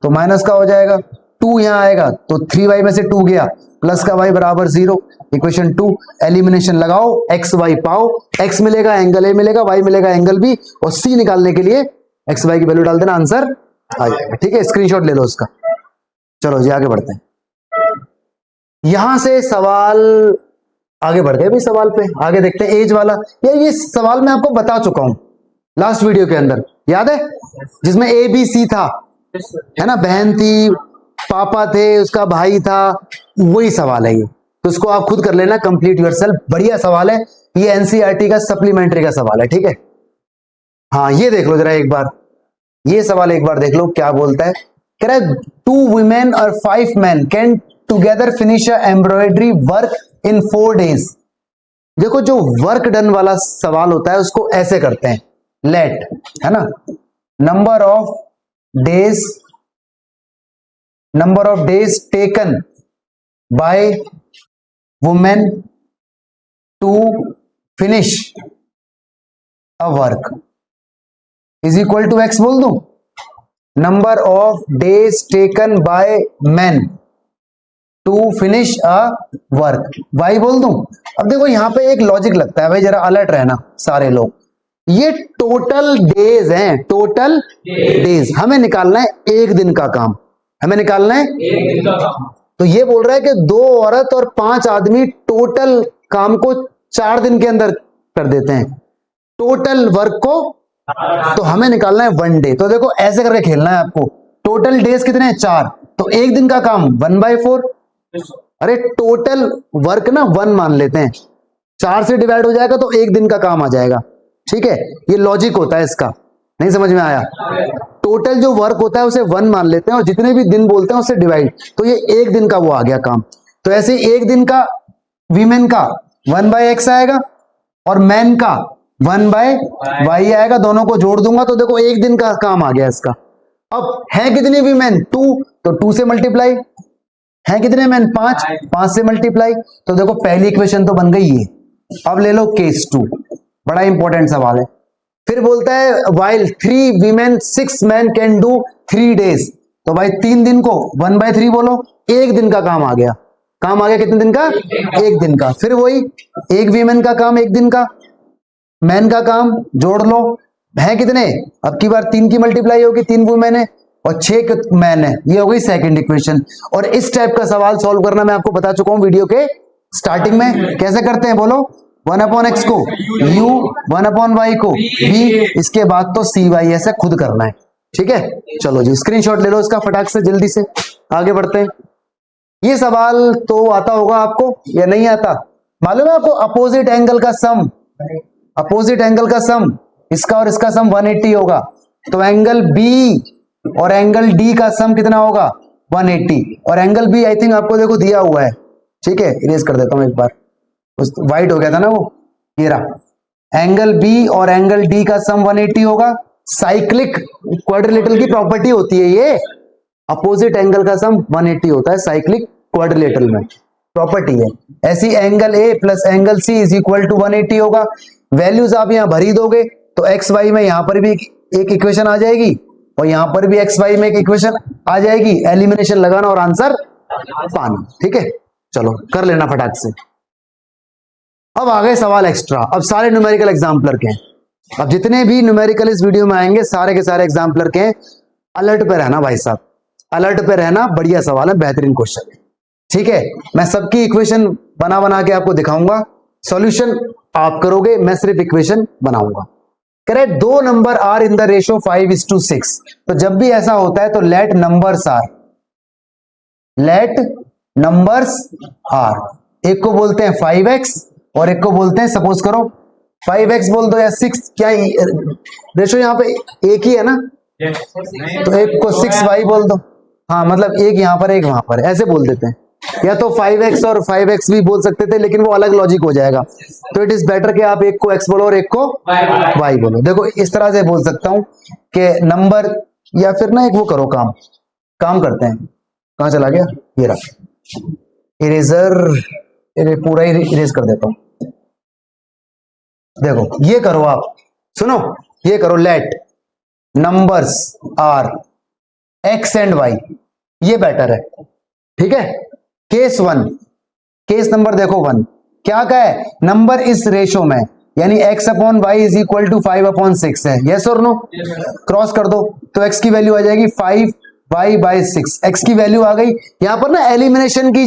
तो माइनस का हो जाएगा, 2 यहां आएगा तो 3y में से 2 गया, प्लस का y बराबर 0, इक्वेशन 2। एलिमिनेशन लगाओ, x y पाओ, x मिलेगा एंगल a मिलेगा, y मिलेगा एंगल b, और c निकालने के लिए x y की वैल्यू डाल देना, आंसर आ जाएगा। ठीक है, स्क्रीनशॉट ले लो उसका। चलो जी आगे बढ़ते हैं, यहां से सवाल आगे बढ़ते हैं भाई, सवाल पे आगे देखते हैं। एज वाला यार, ये सवाल मैं आपको बता चुका हूं लास्ट वीडियो के अंदर, याद है, जिसमें ए बी सी था, है ना, बहन थी, पापा थे, उसका भाई था, वही सवाल है ये, तो उसको आप खुद कर लेना, कंप्लीट योरसेल्फ। बढ़िया सवाल है ये, एनसीईआरटी का सप्लीमेंट्री का सवाल है, ठीक है। हाँ ये देख लो जरा एक बार, ये सवाल एक बार देख लो क्या बोलता है। कह रहा है 2 women और 5 men can together finish embroidery work in 4 days। देखो जो वर्क डन वाला सवाल होता है उसको ऐसे करते हैं, लेट, है ना, number of days taken by women to finish a work is equal to x बोल दूं, number of days taken by man to finish a work y बोल दूं। अब देखो यहां पे एक लॉजिक लगता है भाई, जरा अलर्ट रहना सारे लोग। ये टोटल डेज हैं, टोटल डेज हमें निकालना है एक दिन का काम, हमें निकालना है एक दिन का काम। तो ये बोल रहा है कि 2 औरत और 5 आदमी टोटल काम को 4 दिन के अंदर कर देते हैं, टोटल वर्क को, तो हमें निकालना है 1 डे। तो देखो ऐसे करके खेलना है आपको, टोटल डेज कितने हैं 4, तो एक दिन का काम 1/4। अरे टोटल वर्क ना 1 मान लेते हैं, 4 से डिवाइड हो जाएगा तो एक दिन का काम आ जाएगा, ठीक है। ये लॉजिक होता है इसका, नहीं समझ में आया? टोटल जो वर्क होता है उसे 1 मान लेते हैं और जितने भी दिन बोलते हैं उससे डिवाइड, तो ये एक दिन का वो आ गया काम। तो ऐसे एक दिन का वीमेन का 1/x आएगा और मैन का 1/y आएगा, दोनों को जोड़ दूंगा तो देखो एक दिन का काम आ गया इसका। अब है कितने वीमेन 2, तो 2 से मल्टीप्लाई, है कितने मैन 5 से मल्टीप्लाई, तो देखो पहली इक्वेशन तो बन गई है। अब ले लो केस 2, बड़ा इंपॉर्टेंट सवाल है। फिर बोलता है while 3 women 6 men can do 3 days, तो भाई 3 दिन को 1/3 बोलो, एक दिन का काम आ गया। काम आ गया कितने दिन का? एक दिन का। फिर वही एक वीमेन का काम एक दिन का, मैन का काम जोड़ लो, है कितने, अब की बार 3 की मल्टीप्लाई होगी, 3 वुमेन है और 6 मैन है, ये हो गई सेकंड इक्वेशन। और इस टाइप का सवाल सॉल्व करना मैं आपको बता चुका हूं वीडियो के स्टार्टिंग में। कैसे करते हैं बोलो, 1/x को u, 1/y को v, इसके बाद तो cy ऐसे खुद करना है, ठीक है। चलो जी स्क्रीनशॉट ले लो इसका फटाक से, जल्दी से आगे बढ़ते हैं। ये सवाल तो आता होगा आपको या नहीं आता, मालूम है आपको? अपोजिट एंगल का सम, अपोजिट एंगल का सम, इसका और इसका सम 180 होगा, तो एंगल B और एंगल D का सम कितना होगा 180, और एंगल B आई थिंक आपको देखो दिया हुआ है, ठीक है। इरेज कर देता हूं एक बार, वाइट हो गया था ना वो, ये रहा। एंगल B और एंगल D का सम 180 होगा। साइक्लिक क्वाड्रिलेटरल की प्रॉपर्टी होती है ये, अपोजिट एंगल का सम 180 होता है साइक्लिक क्वाड्रिलेटरल में, प्रॉपर्टी है ऐसी। Angle A plus angle C is equal to 180 होगा। वैल्यूज आप यहां भरी दोगे तो एक्स वाई में यहां पर भी एक इक्वेशन आ जाएगी और यहां पर भी एक्स वाई में एक इक्वेशन आ जाएगी। एलिमिनेशन लगाना और आंसर पाना, ठीक है। चलो कर लेना फटाक से। अब आ गए सवाल एक्स्ट्रा, अब सारे न्यूमेरिकल एग्जाम्पलर के हैं। अब जितने भी न्यूमेरिकल इस वीडियो में आएंगे सारे के सारे एग्जाम्पलर के हैं। अलर्ट पे रहना भाई साहब, अलर्ट पे रहना, बढ़िया सवाल है, बेहतरीन क्वेश्चन है, ठीक है। मैं सबकी इक्वेशन बना बना के आपको दिखाऊंगा, सॉल्यूशन आप करोगे, मैं सिर्फ इक्वेशन बनाऊंगा। Correct, 2 number are in the ratio 5:6, तो जब भी ऐसा होता है तो let numbers are, let numbers are, एक को बोलते हैं 5x और एक को बोलते हैं, सपोज करो 5x बोल दो या 6, क्या रेशियो यहाँ पे एक ही है ना, तो एक को 6y बोल दो, हाँ मतलब एक यहां पर एक वहां पर, ऐसे बोल देते हैं। या तो 5x और 5x भी बोल सकते थे, लेकिन वो अलग लॉजिक हो जाएगा, तो इट इज बेटर कि आप एक को x बोलो और एक को y बोलो। देखो इस तरह से बोल सकता हूं कि नंबर, या फिर ना एक वो करो, काम करते हैं, कहां चला गया ये रहा इरेजर, पूरा ही इरेज कर देता हूं। देखो ये करो, आप सुनो, ये करो, let numbers are x and y, ये बेटर है, ठीक है। केस 1, केस नंबर देखो 1, क्या कहा है, नंबर इस रेशो में, यानी x/y इज इक्वल टू 5/6 है, यस और नो, क्रॉस कर दो तो x की वैल्यू आ जाएगी 5y/6, x की वैल्यू आ गई। यहां पर ना एलिमिनेशन की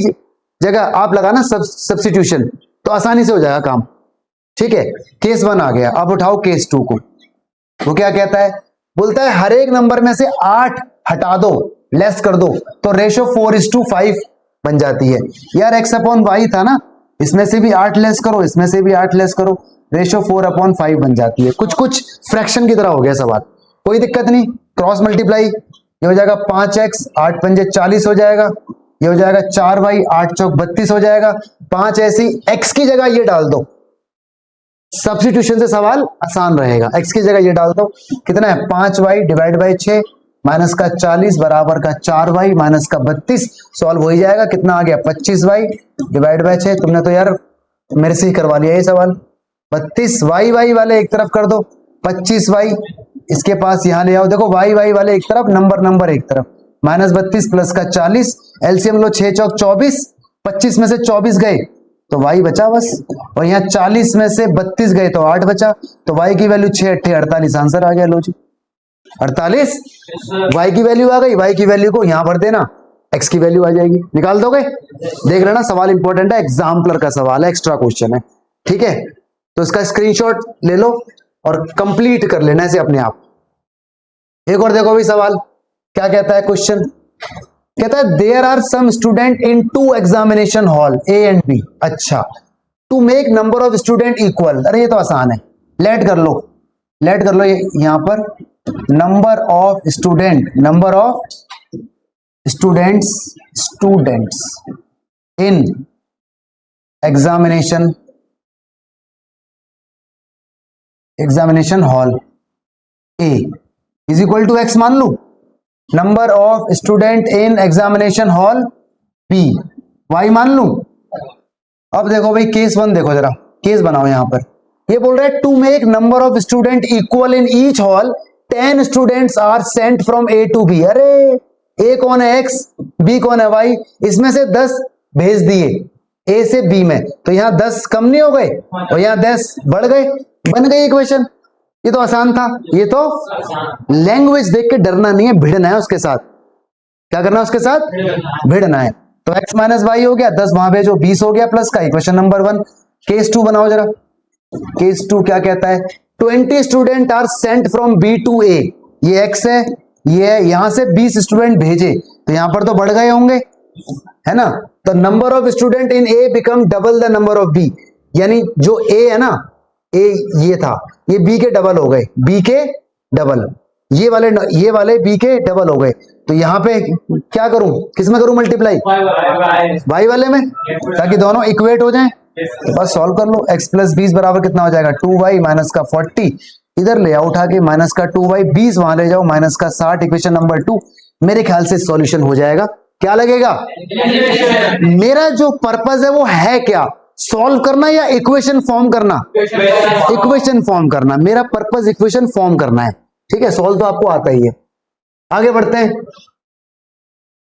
जगह आप लगाना सब्स्टिट्यूशन, तो आसानी से हो जाएगा काम, ठीक है। केस 1 आ गया। अब उठाओ केस 2 को, वो क्या कहता है, बोलता है हर एक नंबर में से 8 हटा दो, लेस कर दो, तो रेशो 4:5 बन जाती है। यार x/y था ना, इसमें से भी 8 लेस करो, इसमें से भी 8 लेस करो, रेशो 4/5 बन जाती है। कुछ कुछ फ्रैक्शन की तरह हो गया सवाल, कोई दिक्कत नहीं, क्रॉस मल्टीप्लाई, ये हो जाएगा 5x, 8 पंजे 40 हो जाएगा, ये हो जाएगा 4y, 8 चौक 32 हो जाएगा, 5 ऐसी, x की जगह ये डाल दो, सब्स्टिट्यूशन से सवाल आसान रहेगा, x की जगह ये डाल दो, कितना है 5y डिवाइड बाई 6, माइनस का 40 बराबर का 4y माइनस का 32 सॉल्व हो ही जाएगा। कितना आ गया 25y डिवाइड बाय 6। तुमने तो यार मेरे से ही करवा लिया ये सवाल। 32y वाले एक तरफ कर दो, 25y इसके पास यहां ले आओ। देखो y वाले एक तरफ, नंबर एक तरफ। माइनस 32 प्लस का 40, एलसीएम लो 6 चौक 24, 25 में से 24 गए तो y बचा बस, और यहाँ 40 में से 32 गए तो 8 बचा। तो y की वैल्यू 6 8 48 आंसर आ गया। लो जी 48 y की वैल्यू आ गई। y की वैल्यू को यहां भर देना, x की वैल्यू आ जाएगी। निकाल दोगे? देख लेना सवाल इंपॉर्टेंट है, एग्जाम्पलर का सवाल है, एक्स्ट्रा क्वेश्चन है। ठीक है, तो इसका स्क्रीनशॉट ले लो और कंप्लीट कर लेना इसे अपने आप। एक और देखो भाई सवाल क्या कहता है क्वेश्चन। कहता है there are some student in 2 examination hall A and B. अच्छा, to make number of student equal. अरे ये तो आसान है, लेट कर लो ये यहां पर number of students in examination hall A is equal to x मान लू। Number of student in examination hall B y मान लू। अब देखो भाई केस 1 देखो जरा, केस बनाओ यहां पर। ये बोल रहा है to make number of student equal in each hall 10 students are sent from A to B. अरे ए कौन है x, बी कौन है y, इसमें से 10 भेज दिए ए से बी में, तो यहां 10 कम नहीं हो गए और यहां 10 बढ़ गए, बन गई इक्वेशन। ये तो आसान था। ये तो लैंग्वेज देख के डरना नहीं है, भिड़ना है उसके साथ। क्या करना है उसके साथ? भिड़ना है। तो x माइनस वाई हो गया, 10 वहां भेजो 20 हो गया प्लस का। Equation number 1। केस 2 बनाओ जरा। केस 2 क्या कहता है? 20 student are sent from B to A. ये x है, ये यहां से 20 स्टूडेंट भेजे तो यहां पर तो बढ़ गए होंगे, है ना। तो number of student in A become double the number of B. यानी जो ए है ना, ए ये था, ये बी के डबल हो गए, बी के डबल, ये वाले बी के डबल हो गए। तो यहां पे क्या करूं, किसमें करूं मल्टीप्लाई? वाई वाले में, ताकि दोनों इक्वेट हो जाएं। तो बस सॉल्व कर लो। x प्लस 20 बराबर कितना हो जाएगा? 2y माइनस का 40 इधर ले आओ उठा के, माइनस का 2y 20 वहां ले जाओ, माइनस का 60। इक्वेशन नंबर 2 मेरे ख्याल से सॉल्यूशन हो जाएगा। क्या लगेगा? मेरा जो पर्पस है वो है क्या? सॉल्व करना या इक्वेशन फॉर्म करना? इक्वेशन फॉर्म करना। मेरा पर्पस इक्वेशन फॉर्म करना है। ठीक है, सॉल्व तो आपको आता ही है। आगे बढ़ते हैं।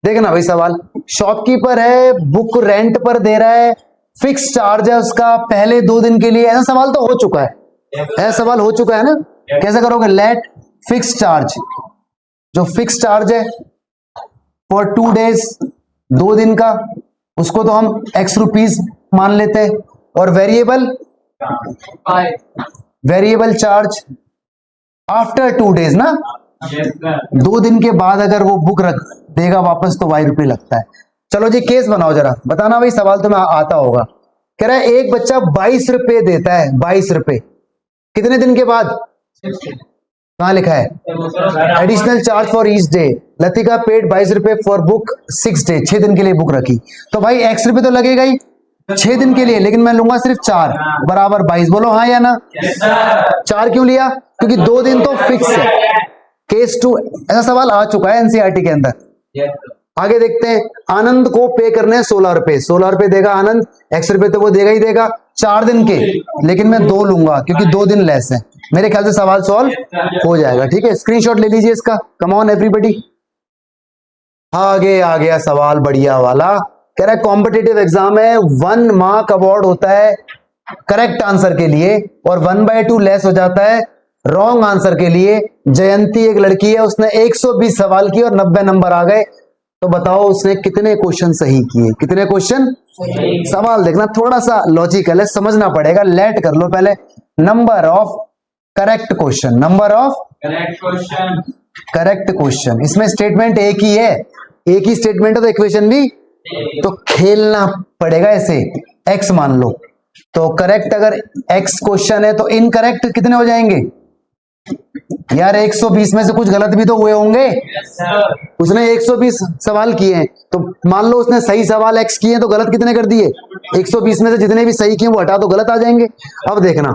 देखना भाई सवाल, शॉपकीपर है, बुक रेंट पर दे रहा है, फिक्स चार्ज है उसका पहले 2 दिन के लिए। ऐसा सवाल तो हो चुका है, ऐसा सवाल हो चुका है ना। कैसे करोगे? लेट फिक्स चार्ज, जो फिक्स चार्ज है फॉर 2 डेज, 2 दिन का, उसको तो हम x रुपीज मान लेते हैं। और वेरिएबल चार्ज आफ्टर 2 डेज ना, 2 दिन के बाद अगर वो बुक रख देगा वापस तो y रुपये लगता है। चलो जी केस बनाओ जरा, बताना भाई सवाल तुम्हें आता होगा। कह रहा है एक बच्चा 22 रुपए देता है, 22 रुपए कितने दिन के बाद? कहां लिखा है? Additional charge for each day. Latika paid 22 रुपए फॉर बुक 6 डे, 6 दिन के लिए बुक रखी। तो भाई x रुपए तो लगेगा ही 6 दिन के लिए, लेकिन मैं लूंगा सिर्फ 4 बराबर 22। बोलो हाँ या ना? 4 क्यों लिया? क्योंकि 2 दिन तो फिक्स है। केस 2 ऐसा सवाल आ चुका है एनसीईआरटी के अंदर। आगे देखते हैं। आनंद को पे करने हैं 16 रुपए, 16 रुपए देगा आनंद, x रुपए तो वो देगा ही देगा 4 दिन के, लेकिन मैं 2 लूंगा क्योंकि 2 दिन लेस है। मेरे ख्याल से सवाल सॉल्व हो जाएगा। ठीक है, स्क्रीनशॉट ले लीजिए इसका। Come on everybody. आगे आ गया सवाल बढ़िया वाला। कह रहा है कॉम्पिटिटिव एग्जाम है, 1 मार्क अवार्ड होता है करेक्ट आंसर के लिए और 1/2 लेस हो जाता है रॉन्ग आंसर के लिए। जयंती एक लड़की है, उसने 120 सवाल किए और 90 नंबर आ गए। तो बताओ उसने कितने क्वेश्चन सही किए? कितने क्वेश्चन? सवाल देखना थोड़ा सा लॉजिकल है, समझना पड़ेगा। लेट कर लो पहले। Number of correct question, number of correct question. इसमें स्टेटमेंट एक ही है, एक ही स्टेटमेंट है तो इक्वेशन भी तो खेलना पड़ेगा ऐसे। x मान लो तो करेक्ट, अगर x क्वेश्चन है तो इनकरेक्ट कितने हो जाएंगे यार? 120 में से कुछ गलत भी तो हुए होंगे। उसने 120 सवाल किए हैं तो मान लो उसने सही सवाल x किए हैं तो गलत कितने कर दिए? 120 में से जितने भी सही किए वो हटा दो, गलत आ जाएंगे। अब देखना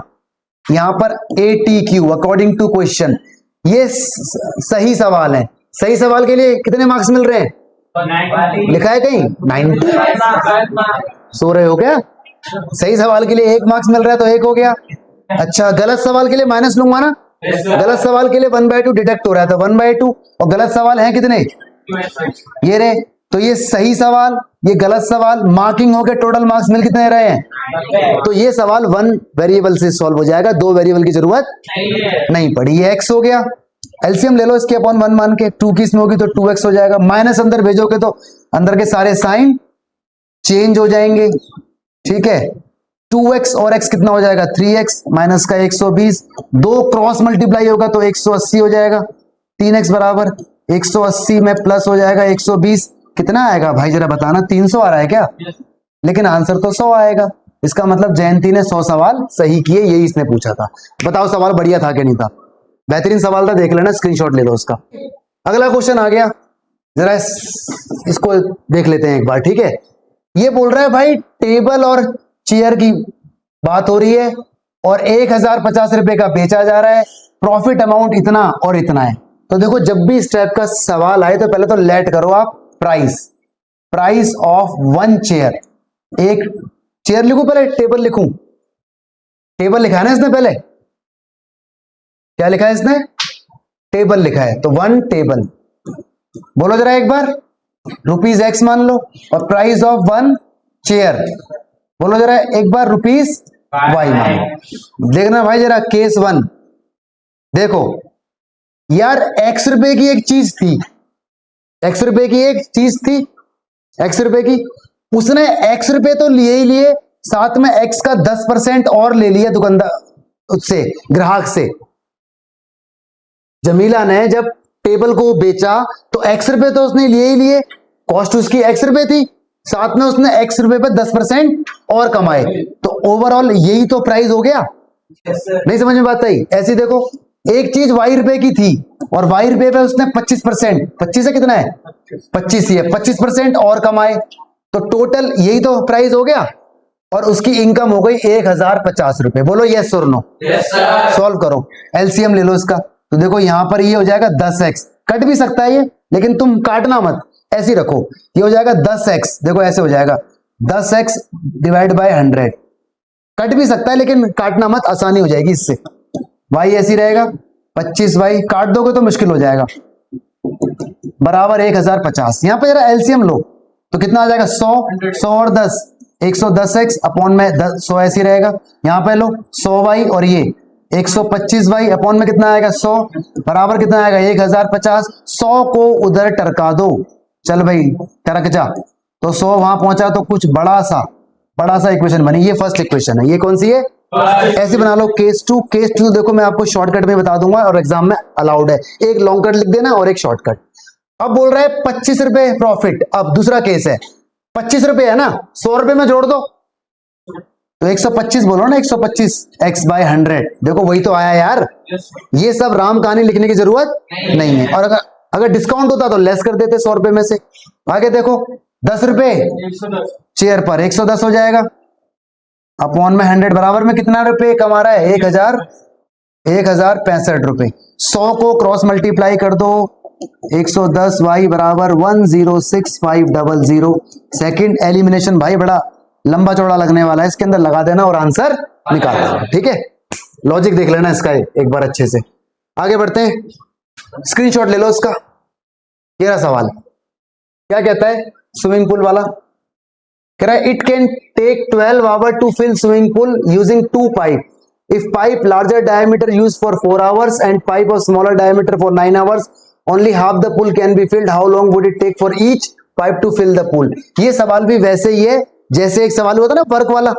यहां पर ATQ अकॉर्डिंग टू क्वेश्चन, ये सही सवाल है, सही सवाल के लिए कितने मार्क्स मिल रहे हैं? लिखा है कहीं 9? सो रहे हो क्या? सही सवाल के लिए 1 मार्क्स मिल रहा है तो 1 हो गया। अच्छा, गलत सवाल के लिए माइनस लूंगा ना? गलत सवाल के लिए 1/2 डिडक्ट हो रहा है तो 1/2, और गलत सवाल है कितने? ये रहे। तो ये सही सवाल, ये गलत सवाल, मार्किंग होकर टोटल मार्क्स मिल कितने रहे हैं? तो ये सवाल 1 वेरिएबल से सॉल्व हो जाएगा, 2 वेरिएबल की जरूरत नहीं पड़ी। ये x हो गया, एलसीएम ले लो इसके अपॉन 1 मान के, 2 की इसमें होगी तो 2x हो जाएगा, माइनस अंदर भेजोगे तो अंदर के सारे साइन चेंज हो जाएंगे। ठीक है, 2x और x कितना हो जाएगा? 3x माइनस का 120, 2 क्रॉस मल्टीप्लाई होगा तो 180 हो जाएगा। 3x बराबर 180 में प्लस हो जाएगा 120, कितना आएगा भाई जरा बताना? 300 आ रहा है क्या? लेकिन आंसर तो 100 आएगा। इसका मतलब जयंती ने 100 सवाल सही किए, यही इसने पूछा था। बताओ सवाल बढ़िया था कि नहीं था? बेहतरीन सवाल था, देख लेना, स्क्रीनशॉट ले लो उसका। अगला क्वेश्चन आ गया, जरा इसको देख लेते हैं एक बार। ठीक है, ये बोल रहा है भाई टेबल और चेयर की बात हो रही है और 1050 रुपए का बेचा जा रहा है, प्रॉफिट अमाउंट इतना और इतना है। तो देखो, जब भी इस टाइप का सवाल आए तो पहले तो लेट करो आप प्राइस ऑफ 1 चेयर। एक चेयर लिखूं पहले टेबल लिखूं? टेबल लिखा है ना इसने, पहले क्या लिखा है इसने? टेबल लिखा है, तो 1 टेबल। बोलो जरा एक बार, ₹X मान लो, और प्राइस ऑफ 1 चेयर बोलो जरा एक बार, ₹Y मान लो। देखना भाई जरा केस 1, देखो यार, X रुपए की एक चीज थी, X रुपए की एक चीज थी, X रुपए की, उसने X रुपए तो लिए ही लिए, साथ में X का 10% और ले लिया दुकानदार उससे, ग्राहक से। जमीला ने जब टेबल को बेचा तो X रुपए तो उसने लिए ही लिए, कॉस्ट उसकी X रुपए थी, साथ में उसने X रुपए पे 10% और कमाए, तो ओवरऑल यही तो प्राइस हो गया। नहीं समझ में बात आई? ऐसी देखो, एक चीज Y रुपए की थी और Y रुपए पे उसने 25%, 25 है कितना है? 25 ही है, 25% और कमाए, तो टोटल यही तो प्राइस हो गया, और उसकी इनकम हो गई 1050 रुपए। बोलो यस और नो? सॉल्व करो, एलसीएम ले लो इसका। तो देखो यहां पर ये हो जाएगा 10x, कट भी सकता है ये, लेकिन तुम काटना मत, ऐसे ही रखो। ये हो जाएगा 10x, देखो ऐसे हो जाएगा 10x डिवाइड बाय 100, कट भी सकता है लेकिन काटना मत, आसानी हो जाएगी इससे। y ऐसी रहेगा, 25y काट दोगे तो मुश्किल हो जाएगा, बराबर 1050। यहां पर जरा एलसीएम लो तो कितना आ जाएगा? 100 और 10, 110x अपॉन में 100 ऐसी रहेगा। यहां पे लो 100y और ये 125y अपॉन में कितना आएगा? 100, बराबर कितना आएगा? 1050। 100 को उधर टरका दो, चल भाई टरक जा, तो 100 वहां पहुंचा तो कुछ बड़ा सा इक्वेशन बनी। ये फर्स्ट इक्वेशन है, ये कौन सी है? ऐसे बना लो। केस 2 देखो मैं आपको शॉर्टकट में बता दूंगा और एग्जाम में अलाउड है, एक लॉन्ग कट लिख देना और एक शॉर्टकट। अब बोल रहा है 25 रुपए प्रॉफिट। अब दूसरा केस है, 25 रुपए है ना, 100 रुपए में जोड़ दो तो 125 बोलो ना, 125 x बाय 100। देखो वही तो आया यार, ये सब राम कहानी लिखने की जरूरत नहीं है। और अगर डिस्काउंट होता तो लेस कर देते 100 रुपए में से। आगे देखो 10 रुपए चेयर पर 110 हो जाएगा, अपॉन में 100, बराबर में कितना रुपए कमा रहा है? 1065 रुपए। 100 को क्रॉस मल्टीप्लाई कर दो, 110y बराबर 106500। सेकंड एलिमिनेशन भाई बड़ा लंबा चौड़ा लगने वाला है, इसके अंदर लगा देना और आंसर निकाल देना। ठीक है, लॉजिक देख लेना इसका एक बार अच्छे से। आगे बढ़ते हैं, स्क्रीनशॉट ले लो इसका। ये रहा सवाल, क्या कहता है? स्विमिंग पूल वाला कह रहा है it can take 12 hour to fill swimming pool using 2 pipe. If pipe larger diameter use for 4 hours and pipe of smaller diameter for 9 hours, only half the pool can be filled, how long would it take for each pipe to fill the pool. ये सवाल भी वैसे ही है जैसे एक सवाल हुआ था ना वर्क वाला।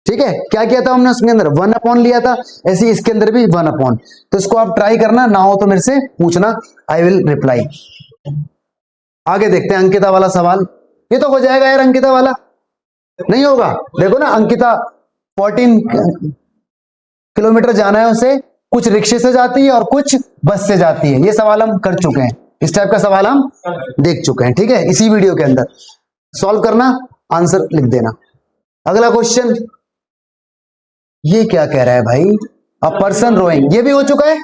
ठीक है, क्या किया था हमने उसके अंदर? 1/, लिया था, ऐसे इसके अंदर भी 1/। तो इसको आप ट्राई करना, ना हो तो मेरे से पूछना, आई विल रिप्लाई। आगे देखते हैं अंकिता वाला सवाल। ये तो हो जाएगा यार, अंकिता वाला नहीं होगा? देखो ना, अंकिता 14 किलोमीटर जाना है उसे, कुछ रिक्शे से जाती है और कुछ बस से जाती है। ये सवाल हम कर चुके हैं, इस टाइप का सवाल हम देख चुके हैं। ठीक है, इसी वीडियो के अंदर सॉल्व करना, आंसर लिख देना। अगला क्वेश्चन, ये क्या कह रहा है भाई? अ पर्सन रोइंग, ये भी हो चुका है।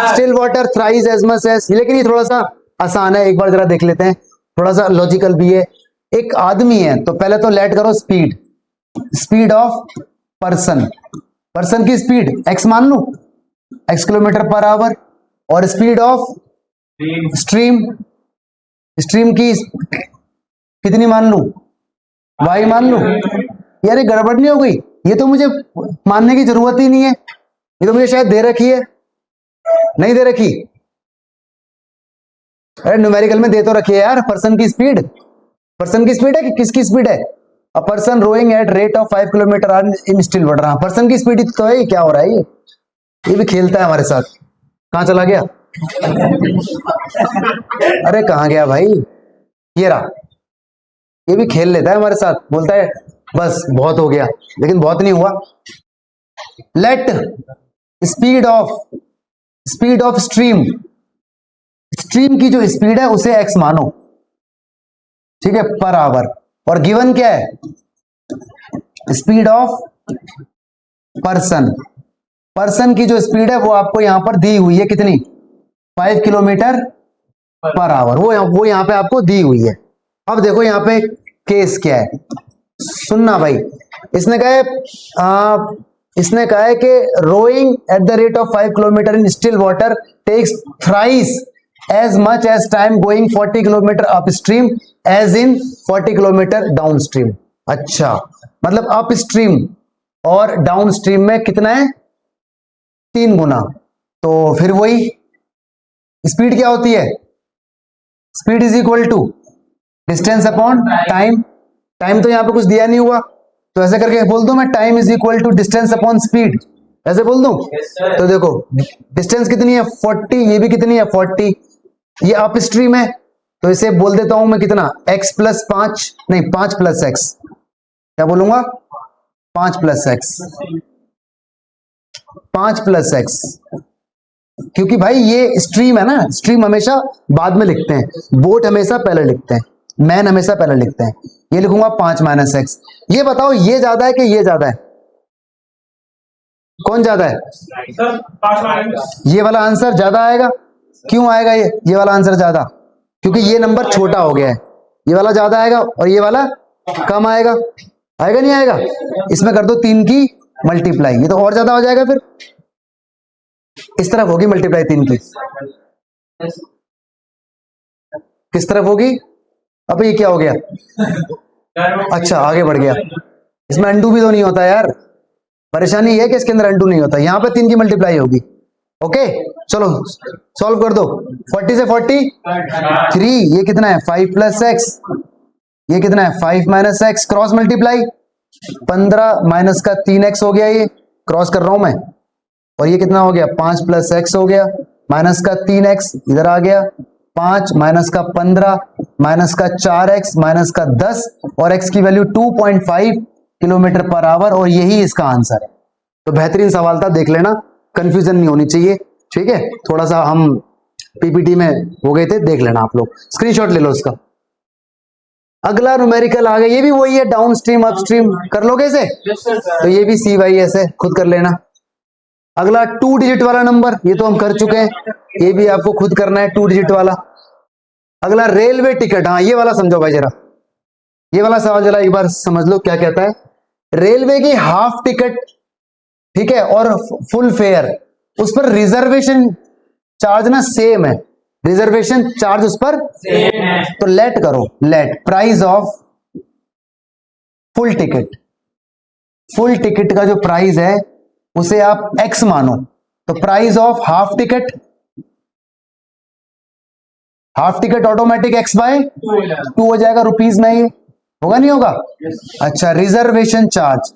Still water thrice as much as, लेकिन ये थोड़ा सा आसान है, एक बार जरा देख लेते हैं, थोड़ा सा लॉजिकल भी है। एक आदमी है, तो पहले तो लेट करो speed, speed of person, person की स्पीड x मान लू, x किलोमीटर पर आवर, और स्पीड ऑफ स्ट्रीम, स्ट्रीम की कितनी मान लू, y मान लू। यार ये गड़बड़ नहीं हो गई? ये तो मुझे मानने की जरूरत ही नहीं है, ये तो मुझे शायद दे रखी है, नहीं दे रखी? अरे न्यूमेरिकल में दे तो रखी है यार, पर्सन की स्पीड, पर्सन की स्पीड है कि किसकी स्पीड है? A person rowing at rate of 5 kilometre in still water. हाँ, पर्सन की स्पीड तो है। क्या हो रहा है ये भी खेलता है हमारे साथ। कहां चला गया? अरे कहां गया भाई? ये रहा, ये भी खेल लेता है हमारे साथ, बोलता है बस बहुत हो गया, लेकिन बहुत नहीं हुआ। Late speed of stream, stream की जो स्पीड है उसे x मानो, ठीक है, पर आवर। और गिवन क्या है? स्पीड ऑफ पर्सन, पर्सन की जो स्पीड है वो आपको यहां पर दी हुई है, कितनी? 5 किलोमीटर पर आवर, वो यहां पे आपको दी हुई है। अब देखो यहां पे केस क्या है, सुनना भाई। इसने कहा है कि rowing at the rate of 5 kilometre in still water takes thrice as much as time going 40 kilometre upstream as in 40 kilometre downstream. अच्छा, मतलब अपस्ट्रीम और डाउनस्ट्रीम में कितना है? 3 गुना। तो फिर वही स्पीड क्या होती है? Speed is equal to distance upon time. Time तो यहां पे कुछ दिया नहीं हुआ, तो ऐसे करके बोल दूं मैं, time is equal to distance upon speed, ऐसे बोल दूं? तो देखो डिस्टेंस कितनी है? 40, ये भी कितनी है? 40। ये अप स्ट्रीम है, तो इसे बोल देता हूं मैं कितना? x प्लस 5, नहीं 5 प्लस x, क्या बोलूंगा? 5 प्लस x, 5 प्लस x, क्योंकि भाई ये स्ट्रीम है ना, स्ट्रीम हमेशा बाद में लिखते हैं, बोट हमेशा पहले लिखते हैं, मैन हमेशा पहले लिखते हैं। ये लिखूंगा 5 माइनस x। ये बताओ ये ज्यादा है कि ये ज्यादा है? कौन ज्यादा है? ये वाला आंसर ज्यादा आएगा। क्यों आएगा ये वाला आंसर ज्यादा? क्योंकि ये नंबर छोटा हो गया है, ये वाला ज्यादा आएगा और ये वाला कम आएगा। आएगा नहीं आएगा? इसमें कर दो 3 की मल्टीप्लाई, ये तो और ज्यादा हो जाएगा। फिर इस तरफ होगी मल्टीप्लाई 3 की, किस तरफ होगी? अब ये क्या हो गया? अच्छा आगे बढ़ गया। इसमें अंडू भी तो नहीं होता यार, परेशानी ये है कि इसके अंदर अंडू नहीं होता। यहां पे 3 की मल्टीप्लाई होगी। ओके चलो सॉल्व कर दो। 40 से 43, ये कितना है? 5 प्लस x, ये कितना है? 5 minus x, cross multiply 15 minus का 3x हो गया, ये क्रॉस कर रहा हूं मैं, और ये कितना हो गया? 5 प्लस x हो गया, माइनस का 3x इधर आ गया, 5 माइनस का 15 माइनस का 4x माइनस का 10, और x की वैल्यू 2.5 किलोमीटर पर आवर, और यही इसका आंसर है। तो बेहतरीन सवाल था, देख लेना, कंफ्यूजन नहीं होनी चाहिए, ठीक है। थोड़ा सा हम पीपीटी में हो गए थे, देख लेना आप लोग, स्क्रीनशॉट ले लो इसका। अगला न्यूमेरिकल आ गया, ये भी वही है, डाउन स्ट्रीम अप स्ट्रीम। कर लोगे इसे? तो ये भी CYS है, खुद कर लेना। अगला 2 डिजिट वाला नंबर, ये तो हम कर चुके हैं, ये भी आपको खुद करना है, 2 डिजिट वाला। अगला रेलवे टिकट, हाँ ये वाला समझो भाई जरा, ये वाला सवाल जरा एक बार समझ लो क्या कहता है। रेलवे की हाफ टिकट, ठीक है, और फुल फेयर, उस पर रिजर्वेशन चार्ज ना सेम है, रिजर्वेशन चार्ज उस पर सेम है। तो लेट करो, let price of full ticket, full ticket का जो प्राइस है उसे आप x मानो, तो price of half ticket, half ticket automatic x by 2 हो जाएगा रुपीज में, ये होगा नहीं होगा? अच्छा, रिजर्वेशन चार्ज,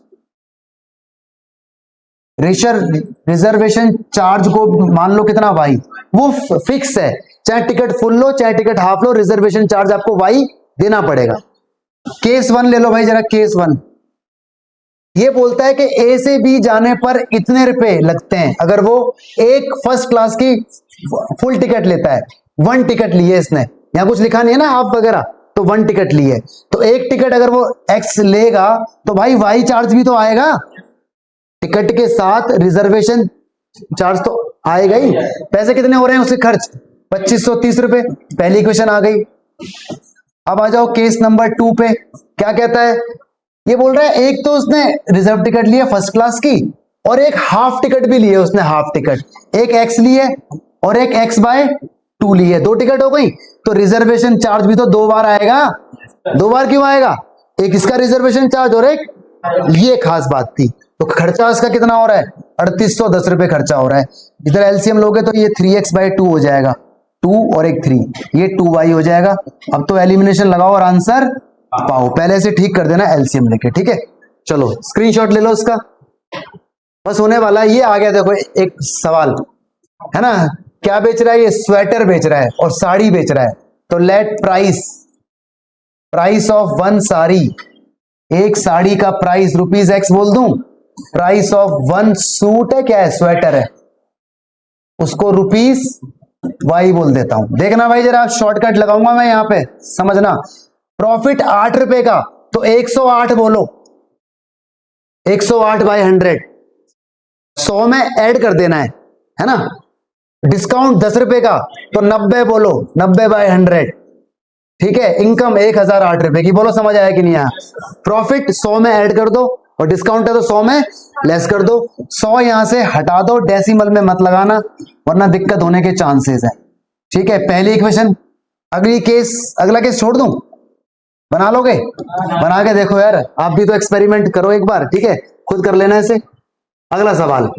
रिजर्वेशन चार्ज को मान लो कितना y, वो फिक्स है, चाहे टिकट फुल लो चाहे टिकट हाफ लो, रिजर्वेशन चार्ज आपको y देना पड़ेगा। केस 1 ले लो भाई जरा, केस 1 ये बोलता है कि A से B जाने पर इतने रुपए लगते हैं अगर वो एक फर्स्ट क्लास की फुल टिकट लेता है। 1 टिकट ली है इसने, यहां कुछ लिखा नहीं है ना हाफ वगैरह, तो 1 टिकट ली है, तो एक टिकट अगर वो x लेगा तो भाई y चार्ज भी तो आएगा, टिकट के साथ रिजर्वेशन चार्ज तो आएगा ही। पैसे कितने हो रहे हैं उसके खर्च? ₹2530 पहली इक्वेशन आ गई। अब आ जाओ केस नंबर 2 पे। क्या कहता है, ये बोल रहा है एक तो उसने रिजर्व टिकट लिया फर्स्ट क्लास की और एक हाफ टिकट भी लिए उसने, हाफ टिकट, एक एक्स लिए और एक x/2 लिए, 2 टिकट हो गई। तो रिजर्वेशन चार्ज भी तो 2 बार आएगा। 2 बार क्यों आएगा, एक इसका रिजर्वेशन चार्ज और एक ये खास बात थी। तो खर्चा इसका कितना हो रहा है, ₹3810 खर्चा हो रहा है। इधर एलसीएम लोगे तो ये 3x/2 हो जाएगा, 2 और एक 3, ये 2y हो जाएगा। अब तो एलिमिनेशन लगाओ और आंसर पाओ, पहले से ठीक कर देना एलसीएम लेके, ठीक है। चलो स्क्रीनशॉट ले लो इसका, बस होने वाला है। ये आ गया, देखो एक सवाल है ना, क्या बेच रहा है ये, स्वेटर बेच रहा है और साड़ी बेच रहा है। तो late price of one sari, एक साड़ी का प्राइस ₹X बोल दूं, प्राइस ऑफ वन सूट है, क्या है, स्वेटर है, उसको ₹Y बोल देता हूं। देखना भाई जरा, शॉर्टकट लगाऊंगा मैं यहां पे, समझना। प्रॉफिट ₹8 का, तो 108 बोलो, 108/100, 100 में ऐड कर देना है ना। डिस्काउंट ₹10 का, तो 90 बोलो, 90/100, ठीक है। इनकम ₹1008 की, बोलो समझ आया कि नहीं आया। प्रॉफिट 100 में ऐड कर दो और डिस्काउंट है तो 100 में लेस कर दो। 100 यहां से हटा दो, डेसिमल में मत लगाना वरना दिक्कत होने के चांसेस है, ठीक है। पहली इक्वेशन। अगला केस छोड़ दूं, बना लोगे, बना के देखो यार, आप भी तो एक्सपेरिमेंट करो एक बार, ठीक है, खुद कर लेना इसे। अगला सवाल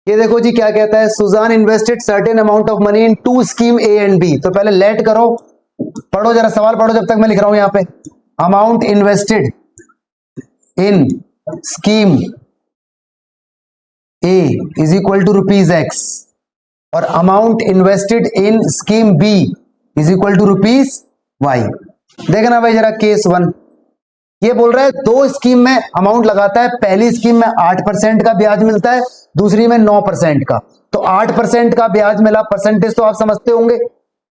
ये देखो जी, क्या कहता है, Sujan invested certain amount of money in 2 scheme A and B। तो पहले लेट करो, पढ़ो जरा सवाल पढ़ो जब तक मैं लिख रहा हूं यहां पे। Amount invested in scheme A is equal to ₹X और amount invested in scheme B is equal to ₹Y। देखना भाई जरा केस 1, ये बोल रहा है 2 स्कीम में अमाउंट लगाता है, पहली स्कीम में 8% का ब्याज मिलता है, दूसरी में 9% का। तो 8% का ब्याज मिला, परसेंटेज तो आप समझते होंगे,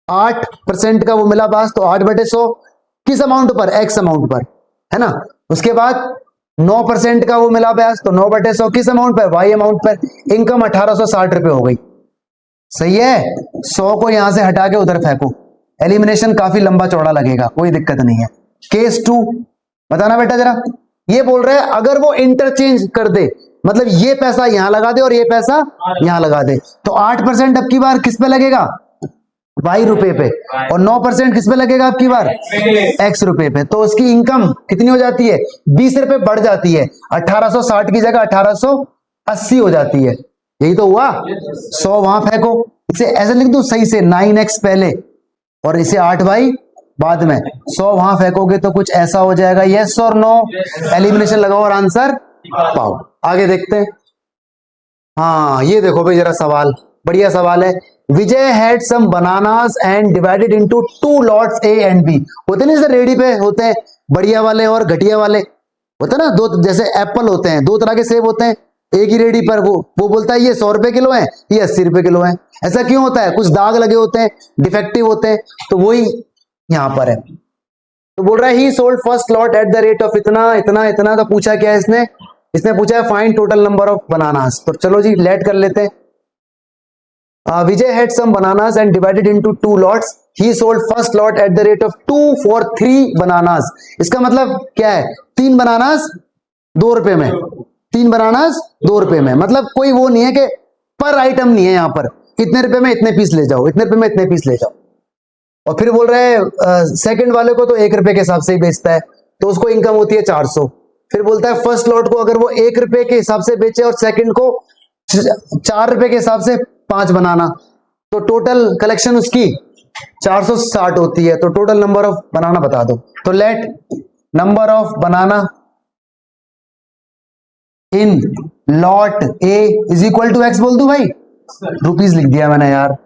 8% का वो मिला ब्याज, तो 8/100 किस अमाउंट पर, X अमाउंट पर, है ना। उसके बाद 9% का वो मिला ब्याज, तो 9/100 किस अमाउंट पर, Y अमाउंट पर। इनकम ₹1860 हो गई, सही है। 100 को यहां से हटा के उधर फेंको, एलिमिनेशन काफी लंबा चौड़ा लगेगा, कोई दिक्कत नहीं है। केस 2 बताना बेटा जरा, ये बोल रहे हैं अगर वो इंटरचेंज कर दे, मतलब ये पैसा यहां लगा दे और ये पैसा यहां लगा दे, तो 8% अब की बार किस पे लगेगा, Y रुपए पे, और 9% किस पे लगेगा अब की बार, X रुपए पे। तो उसकी इनकम कितनी हो जाती है, ₹20 बढ़ जाती है, 1860 की जगह 1880 हो जाती है। यही तो हुआ। 100 वहां फेंको, इसे ऐसे लिख दो सही से, 9X पहले और इसे 8Y बाद में। 100 वहां फेंकोगे तो कुछ ऐसा हो जाएगा, यस और नो। एलिमिनेशन लगाओ और आंसर पाओ। आगे देखते हैं। हाँ ये देखो भाई जरा सवाल, बढ़िया सवाल है। Vijay had some bananas and divided into 2 lots A and B। होते नहीं जैसे रेडी पे होते हैं बढ़िया वाले और घटिया वाले, होते ना दो, जैसे एप्पल होते हैं, 2 तरह के सेब होते हैं एक ही रेडी पर। वो बोलता है ये ₹100 किलो है, ये ₹80 किलो है। ऐसा क्यों होता है, कुछ दाग लगे होते हैं, डिफेक्टिव होते हैं, तो वही यहां पर है। तो बोल रहा है ही sold first lot at the rate of इतना इतना इतना। तो पूछा क्या है इसने पूछा है find total number of bananas. तो चलो जी लेट कर लेते हैं। Vijay had some bananas and divided into 2 lots, he sold first lot at the rate of 2 for 3 bananas. इसका मतलब क्या है, 3 बनानास ₹2 में, 3 बनानास ₹2 में। मतलब कोई वो नहीं है कि पर आइटम नहीं है यहाँ पर, इतने रुपए में इतने पीस ले जाओ, इतने रुपए में इतने पीस ले जाओ। और फिर बोल रहे हैं सेकंड वाले को तो ₹1 के हिसाब से ही बेचता है, तो उसको इनकम होती है 400। फिर बोलता है फर्स्ट लॉट को अगर वो ₹1 के हिसाब से बेचे और सेकंड को ₹4 के हिसाब से 5 बनाना, तो टोटल कलेक्शन उसकी 460 होती है। तो टोटल नंबर ऑफ बनाना बता दो। तो let number of banana in lot A is equal to X बोल दू भाई, रुपीस लिख दिया मैंने यार,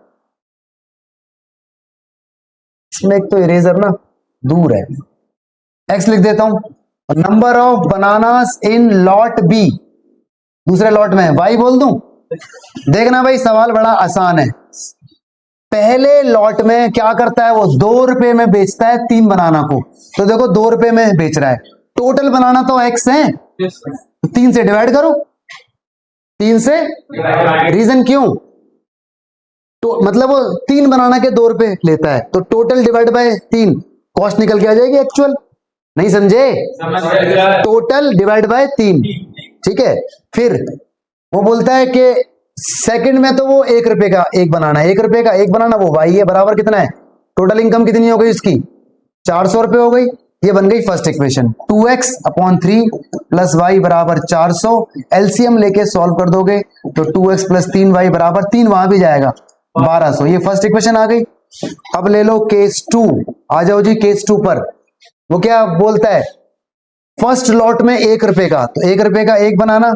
इसमें एक तो इरेजर ना दूर है, X लिख देता हूं। Number of bananas in lot B, दूसरे लॉट में Y बोल दूं। देखना भाई सवाल बड़ा आसान है। पहले लॉट में क्या करता है, वो ₹2 में बेचता है 3 बनाना को। तो देखो ₹2 में बेच रहा है, टोटल बनाना तो X है, 3 से डिवाइड करो, 3 से। रीजन क्यों, तो मतलब वो 3 बनाना के 2 रुपए लेता है, तो टोटल डिवाइड बाय 3, कॉस्ट निकल के आ जाएगी एक्चुअल। नहीं समझे? टोटल डिवाइड बाय 3, ठीक है। फिर वो बोलता है कि सेकंड में तो वो 1 रुपए का एक बनाना है, 1 रुपए का एक बनाना, वो वाई है, बराबर कितना है, टोटल इनकम कितनी हो गई उसकी, 400 रुपए हो गई। ये बन गई first equation. 2x upon 3 plus y बराबर 400, एलसीएम लेके सॉल्व कर दोगे तो 2x प्लस 3y बराबर 3, वहां भी जाएगा 1200। ये फर्स्ट इक्वेशन आ गई। अब ले लो केस 2, आ जाओ जी केस 2 पर। वो क्या बोलता है, फर्स्ट लॉट में 1 रुपए का, तो 1 रुपए का एक बनाना,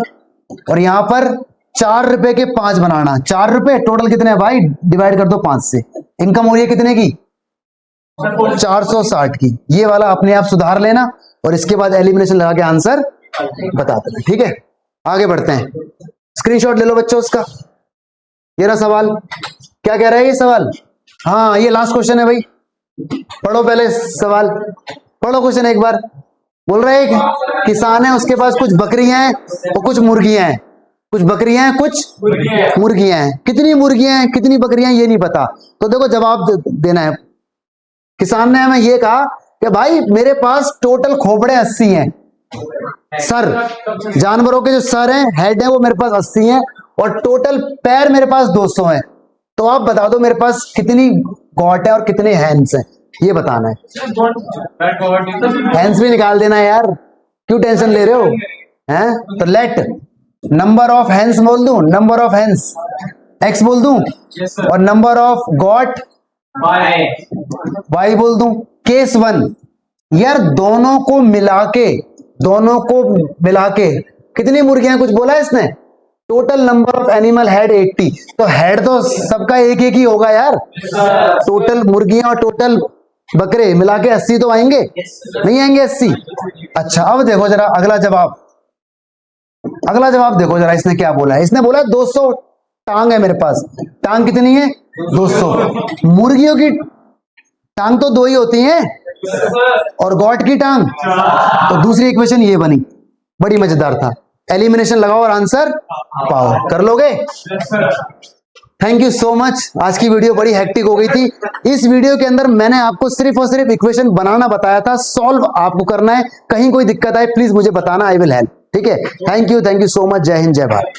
और यहां पर 4 रुपए के 5 बनाना। 4 रुपए टोटल कितने हैं भाई, डिवाइड कर दो 5 से। इनकम हो रही है कितने की, 460 की। ये वाला अपने आप सुधार लेना और इसके बाद एलिमिनेशन लगा के आंसर बता देना, ठीक है। आगे बढ़ते हैं, स्क्रीनशॉट ले लो बच्चों उसका। ये रहा सवाल, क्या कह रहा है ये सवाल, हाँ ये लास्ट क्वेश्चन है भाई, पढ़ो पहले सवाल, पढ़ो क्वेश्चन एक बार। बोल रहे हैं किसान है, उसके पास कुछ बकरियां हैं और कुछ मुर्गियां हैं, कुछ बकरियां हैं कुछ मुर्गियां हैं। कितनी मुर्गियां हैं कितनी बकरियां ये नहीं पता, तो देखो जवाब देना है। किसान ने हमें ये कहा कि भाई मेरे पास टोटल खोपड़े 80 हैं, सर जानवरों के जो सर हैं, हेड है, वो मेरे पास 80 हैं, और टोटल पैर मेरे पास 200 हैं। तो आप बता दो मेरे पास कितनी गॉट है और कितने हैंड्स हैं, ये बताना है। हैंड्स भी निकाल देना यार, क्यों टेंशन ले रहे हो हैं। तो लेट नंबर ऑफ हैंड्स बोल दूं, नंबर ऑफ हैंड्स x बोल दूं, और नंबर ऑफ गॉट y बोल दूं। केस 1 यार, दोनों को मिला के कितनी मुर्गियां, कुछ बोला है इसने, total number of animal head 80, तो हेड तो सबका एक एक ही होगा यार। टोटल मुर्गियां और टोटल बकरे मिला के 80 तो आएंगे, नहीं आएंगे 80। अच्छा अब देखो जरा अगला जवाब, अगला जवाब देखो जरा, इसने क्या बोला है। इसने बोला 200 टांग है मेरे पास, टांग कितनी है 200। मुर्गियों की टांग तो 2 ही होती हैं, और गॉट की टांग, तो दूसरी इक्वेशन ये बनी, बड़ी मजेदार था। एलिमिनेशन लगाओ और आंसर पाओ, कर लोगे। Thank you so much. आज की वीडियो बड़ी हेक्टिक हो गई थी। इस वीडियो के अंदर मैंने आपको सिर्फ और सिर्फ इक्वेशन बनाना बताया था, सॉल्व आपको करना है। कहीं कोई दिक्कत आए प्लीज मुझे बताना, आई विल हेल्प, ठीक है। Thank you so much. जय हिंद, जय भारत।